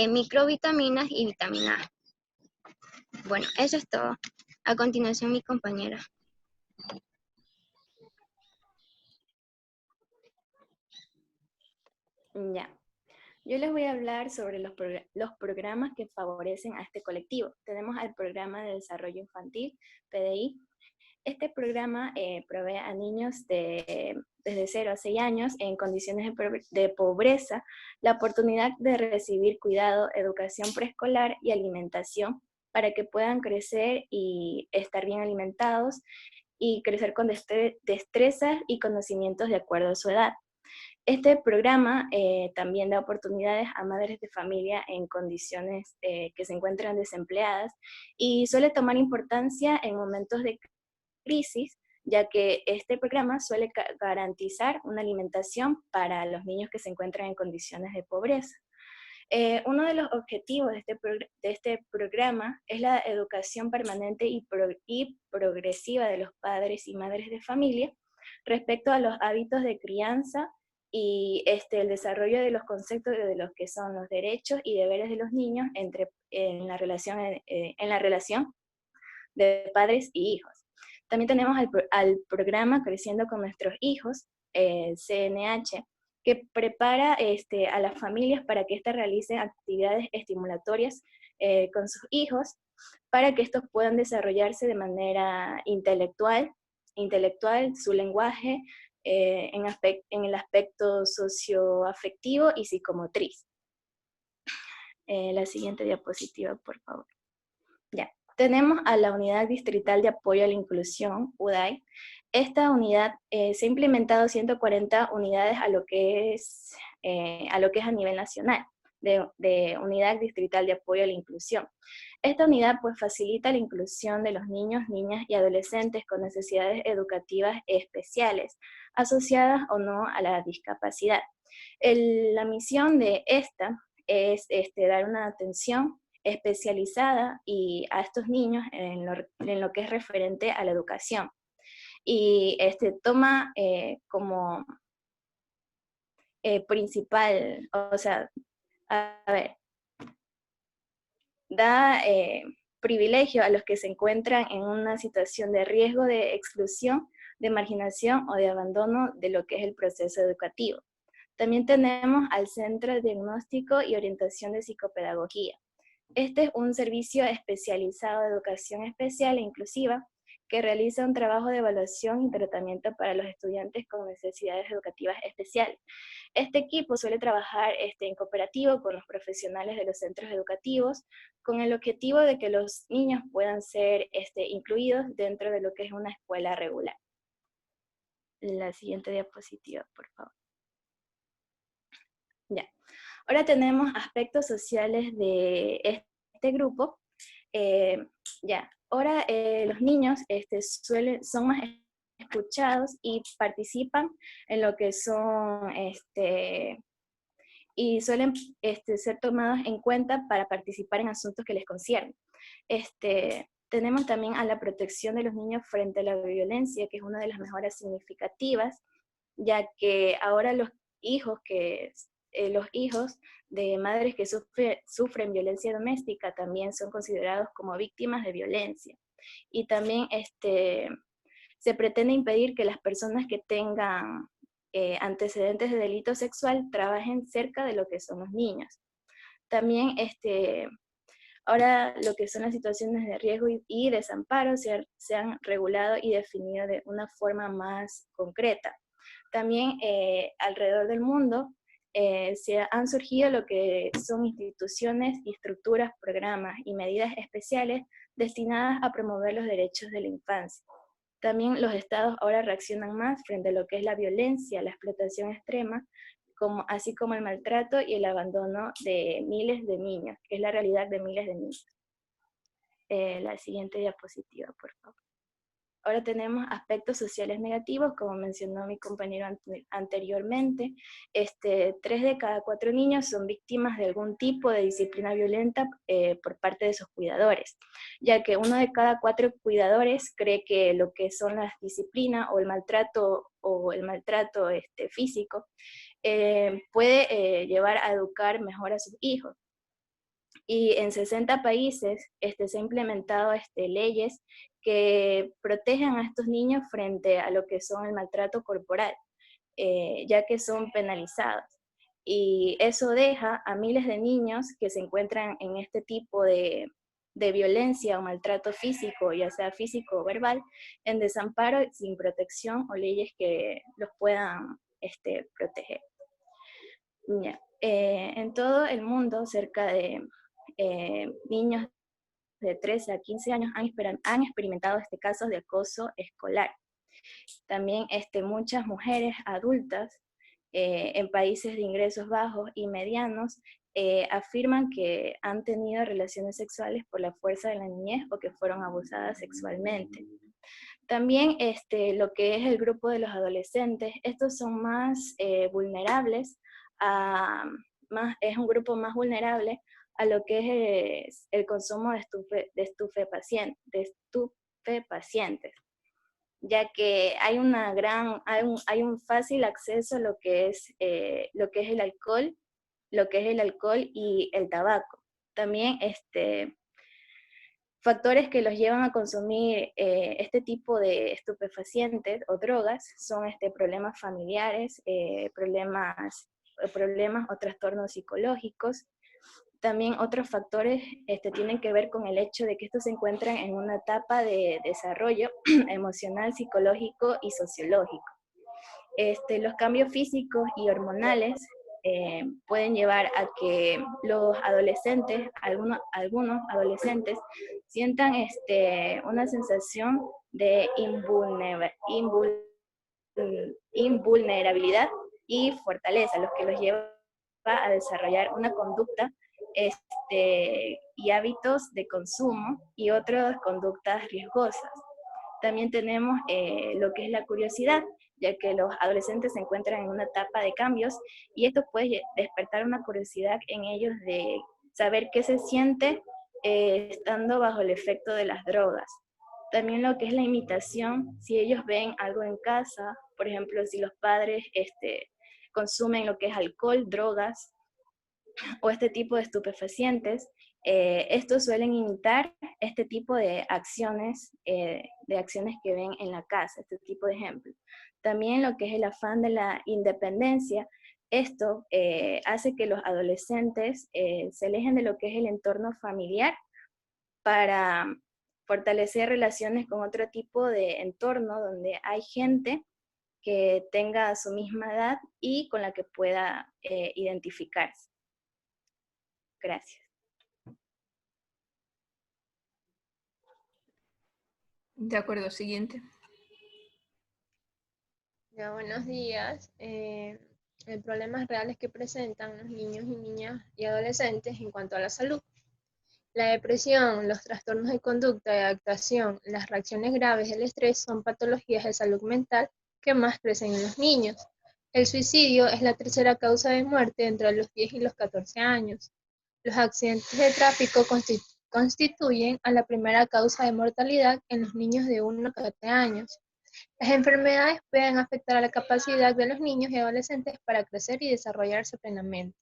microvitaminas y vitamina A. Bueno, eso es todo. A continuación, mi compañera. Ya. Yo les voy a hablar sobre los programas que favorecen a este colectivo. Tenemos el Programa de Desarrollo Infantil, PDI. Este programa provee a niños desde 0 a 6 años en condiciones de pobreza la oportunidad de recibir cuidado, educación preescolar y alimentación para que puedan crecer y estar bien alimentados y crecer con destrezas y conocimientos de acuerdo a su edad. Este programa también da oportunidades a madres de familia en condiciones que se encuentran desempleadas y suele tomar importancia en momentos de crisis, ya que este programa suele garantizar una alimentación para los niños que se encuentran en condiciones de pobreza. Uno de los objetivos de este programa es la educación permanente y progresiva de los padres y madres de familia respecto a los hábitos de crianza y el desarrollo de los conceptos de los que son los derechos y deberes de los niños en la relación de padres y hijos. También tenemos al programa Creciendo con Nuestros Hijos, CNH, que prepara a las familias para que éstas realicen actividades estimulatorias con sus hijos, para que estos puedan desarrollarse de manera intelectual, su lenguaje, en el aspecto socioafectivo y psicomotriz. La siguiente diapositiva, por favor. Ya. Tenemos a la Unidad Distrital de Apoyo a la Inclusión, UDAI. Esta unidad se ha implementado 140 unidades a lo que es a nivel nacional, de Unidad Distrital de Apoyo a la Inclusión. Esta unidad pues facilita la inclusión de los niños, niñas y adolescentes con necesidades educativas especiales, asociadas o no a la discapacidad. La misión de esta es dar una atención especializada a estos niños en lo que es referente a la educación. Y toma como principal, o sea, da privilegio a los que se encuentran en una situación de riesgo de exclusión, de marginación o de abandono de lo que es el proceso educativo. También tenemos al Centro de Diagnóstico y Orientación de Psicopedagogía. Este es un servicio especializado de educación especial e inclusiva que realiza un trabajo de evaluación y tratamiento para los estudiantes con necesidades educativas especiales. Este equipo suele trabajar en cooperativo con los profesionales de los centros educativos con el objetivo de que los niños puedan ser incluidos dentro de lo que es una escuela regular. La siguiente diapositiva, por favor. Ya. Ahora tenemos aspectos sociales de este grupo. Ahora los niños son más escuchados y participan en lo que son, y suelen ser tomados en cuenta para participar en asuntos que les conciernen. Tenemos también a la protección de los niños frente a la violencia, que es una de las mejoras significativas, ya que ahora los hijos de madres que sufren violencia doméstica también son considerados como víctimas de violencia. Y también se pretende impedir que las personas que tengan antecedentes de delito sexual trabajen cerca de lo que son los niños. También ahora lo que son las situaciones de riesgo y desamparo se han regulado y definido de una forma más concreta. También alrededor del mundo se han surgido lo que son instituciones y estructuras, programas y medidas especiales destinadas a promover los derechos de la infancia. También los estados ahora reaccionan más frente a lo que es la violencia, la explotación extrema, así como el maltrato y el abandono de miles de niños, que es la realidad de miles de niños. La siguiente diapositiva, por favor. Ahora tenemos aspectos sociales negativos, como mencionó mi compañero anteriormente. 3 de cada 4 niños son víctimas de algún tipo de disciplina violenta por parte de sus cuidadores, ya que 1 de cada 4 cuidadores cree que lo que son las disciplinas o el maltrato físico puede llevar a educar mejor a sus hijos. Y en 60 países se han implementado leyes que protegen a estos niños frente a lo que son el maltrato corporal, ya que son penalizados. Y eso deja a miles de niños que se encuentran en este tipo de violencia o maltrato físico, ya sea físico o verbal, en desamparo, sin protección o leyes que los puedan proteger. Ya. En todo el mundo, cerca de niños de 13 a 15 años han experimentado casos de acoso escolar. También muchas mujeres adultas en países de ingresos bajos y medianos afirman que han tenido relaciones sexuales por la fuerza de la niñez o que fueron abusadas sexualmente. También lo que es el grupo de los adolescentes, estos son más vulnerables, es un grupo más vulnerable a lo que es el consumo de estupefacientes, ya que hay un fácil acceso a lo que es el alcohol y el tabaco. También factores que los llevan a consumir este tipo de estupefacientes o drogas son problemas familiares, problemas o trastornos psicológicos. También otros factores tienen que ver con el hecho de que estos se encuentran en una etapa de desarrollo emocional, psicológico y sociológico. Los cambios físicos y hormonales pueden llevar a que los adolescentes, algunos adolescentes, sientan una sensación de invulnerabilidad y fortaleza, lo que los lleva a desarrollar una conducta y hábitos de consumo y otras conductas riesgosas. También tenemos lo que es la curiosidad, ya que los adolescentes se encuentran en una etapa de cambios y esto puede despertar una curiosidad en ellos de saber qué se siente estando bajo el efecto de las drogas. También lo que es la imitación, si ellos ven algo en casa, por ejemplo, si los padres consumen lo que es alcohol, drogas o este tipo de estupefacientes, estos suelen imitar este tipo de acciones que ven en la casa, este tipo de ejemplo. También lo que es el afán de la independencia, esto hace que los adolescentes se alejen de lo que es el entorno familiar para fortalecer relaciones con otro tipo de entorno donde hay gente que tenga su misma edad y con la que pueda identificarse. Gracias. De acuerdo, siguiente. Ya, buenos días. El problemas reales que presentan los niños y niñas y adolescentes en cuanto a la salud. La depresión, los trastornos de conducta y adaptación, las reacciones graves del estrés son patologías de salud mental que más crecen en los niños. El suicidio es la tercera causa de muerte entre los 10 y los 14 años. Los accidentes de tráfico constituyen a la primera causa de mortalidad en los niños de 1 a 14 años. Las enfermedades pueden afectar a la capacidad de los niños y adolescentes para crecer y desarrollarse plenamente.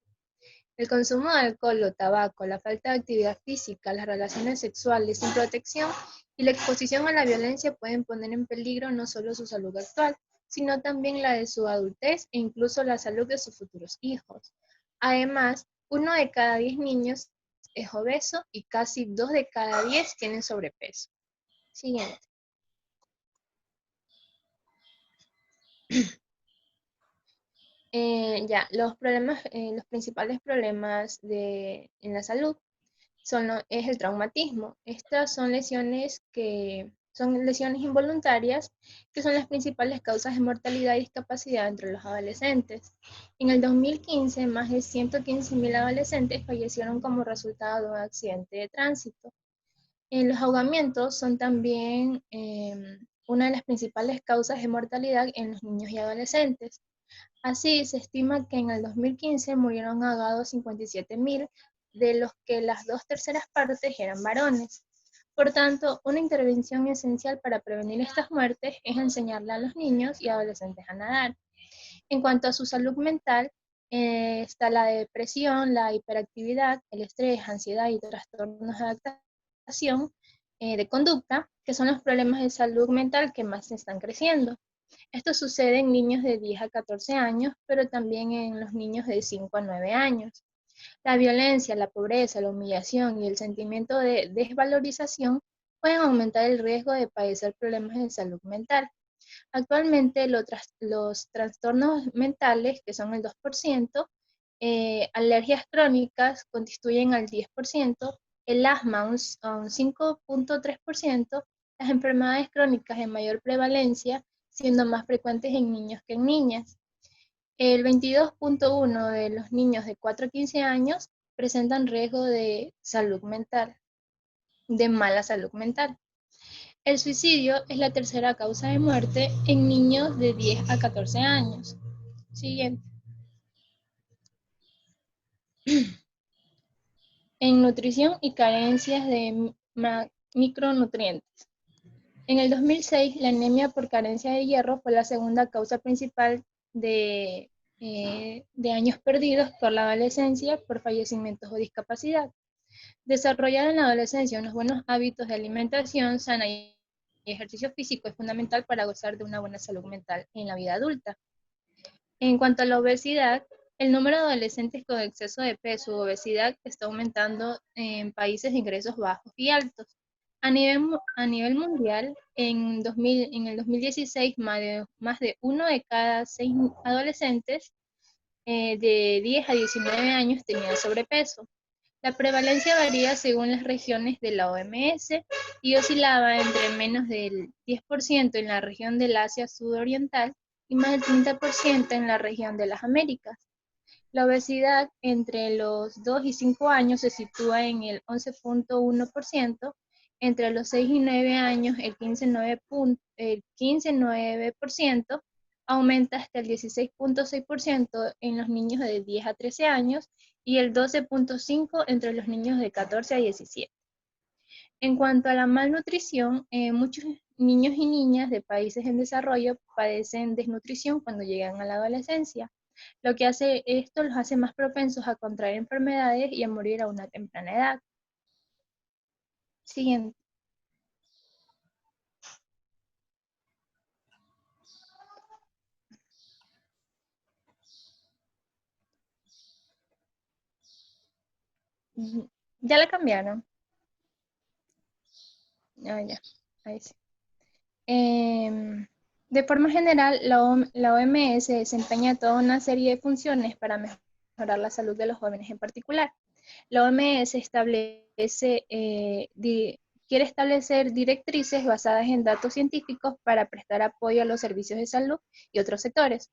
El consumo de alcohol o tabaco, la falta de actividad física, las relaciones sexuales sin protección y la exposición a la violencia pueden poner en peligro no solo su salud actual, sino también la de su adultez e incluso la salud de sus futuros hijos. Además, 1 de cada 10 niños es obeso y casi 2 de cada 10 tienen sobrepeso. Siguiente. Los principales problemas en la salud es el traumatismo. Estas son lesiones involuntarias que son las principales causas de mortalidad y discapacidad entre los adolescentes. En el 2015, más de 115.000 adolescentes fallecieron como resultado de un accidente de tránsito. Los ahogamientos son también una de las principales causas de mortalidad en los niños y adolescentes. Así, se estima que en el 2015 murieron ahogados 57.000, de los que las 2/3 partes eran varones. Por tanto, una intervención esencial para prevenir estas muertes es enseñarle a los niños y adolescentes a nadar. En cuanto a su salud mental, está la depresión, la hiperactividad, el estrés, ansiedad y trastornos de adaptación de conducta, que son los problemas de salud mental que más están creciendo. Esto sucede en niños de 10 a 14 años, pero también en los niños de 5 a 9 años. La violencia, la pobreza, la humillación y el sentimiento de desvalorización pueden aumentar el riesgo de padecer problemas de salud mental. Actualmente los trastornos mentales, que son el 2%, alergias crónicas constituyen al 10%, el asma un 5.3%, las enfermedades crónicas de mayor prevalencia, siendo más frecuentes en niños que en niñas. El 22.1% de los niños de 4 a 15 años presentan riesgo de salud mental, de mala salud mental. El suicidio es la tercera causa de muerte en niños de 10 a 14 años. Siguiente. En nutrición y carencias de micronutrientes. En el 2006, la anemia por carencia de hierro fue la segunda causa principal de años perdidos por la adolescencia por fallecimientos o discapacidad. Desarrollar en la adolescencia unos buenos hábitos de alimentación sana y ejercicio físico es fundamental para gozar de una buena salud mental en la vida adulta. En cuanto a la obesidad, el número de adolescentes con exceso de peso o obesidad está aumentando en países de ingresos bajos y altos. A nivel mundial, en el 2016, más de 1 de cada 6 adolescentes de 10 a 19 años tenía sobrepeso. La prevalencia varía según las regiones de la OMS y oscilaba entre menos del 10% en la región del Asia Sudoriental y más del 30% en la región de las Américas. La obesidad entre los 2 y 5 años se sitúa en el 11.1%, entre los 6 y 9 años el 15.9%, aumenta hasta el 16.6% en los niños de 10 a 13 años y el 12.5% entre los niños de 14 a 17. En cuanto a la malnutrición, muchos niños y niñas de países en desarrollo padecen desnutrición cuando llegan a la adolescencia. Lo que hace esto los hace más propensos a contraer enfermedades y a morir a una temprana edad. Siguiente. ¿Ya la cambiaron? Ah, ya, ahí sí. De forma general, la OMS desempeña toda una serie de funciones para mejorar la salud de los jóvenes en particular. La OMS quiere establecer directrices basadas en datos científicos para prestar apoyo a los servicios de salud y otros sectores.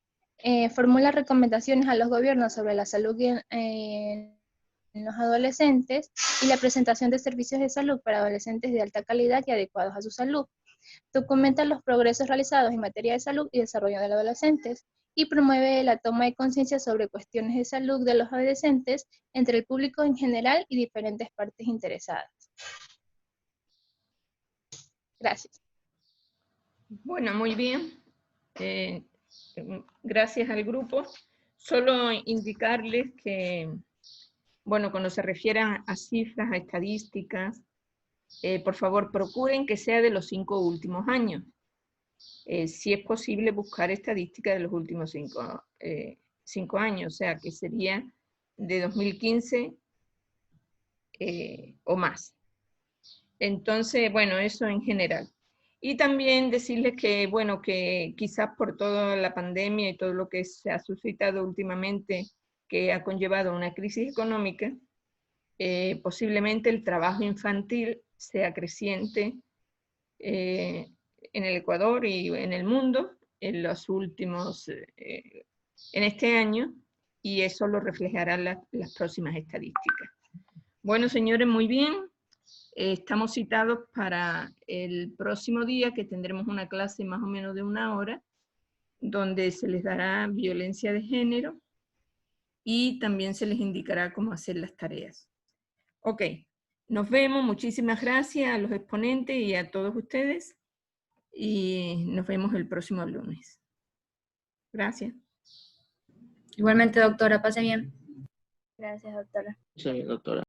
Formula recomendaciones a los gobiernos sobre la salud en los adolescentes y la presentación de servicios de salud para adolescentes de alta calidad y adecuados a su salud. Documenta los progresos realizados en materia de salud y desarrollo de los adolescentes y promueve la toma de conciencia sobre cuestiones de salud de los adolescentes entre el público en general y diferentes partes interesadas. Gracias. Bueno, muy bien. Gracias al grupo. Solo indicarles que, bueno, cuando se refieran a cifras, a estadísticas, por favor, procuren que sea de los 5 últimos años. si es posible buscar estadísticas de los últimos 5 años, o sea, que sería de 2015 o más. Entonces, bueno, eso en general. Y también decirles que, bueno, que quizás por toda la pandemia y todo lo que se ha suscitado últimamente, que ha conllevado una crisis económica, posiblemente el trabajo infantil sea creciente en el Ecuador y en el mundo en los últimos, en este año, y eso lo reflejarán las próximas estadísticas. Bueno, señores, muy bien. Estamos citados para el próximo día, que tendremos una clase más o menos de 1 hora, donde se les dará violencia de género y también se les indicará cómo hacer las tareas. Ok, nos vemos. Muchísimas gracias a los exponentes y a todos ustedes. Y nos vemos el próximo lunes. Gracias. Igualmente, doctora, pase bien. Gracias, doctora. Sí, doctora.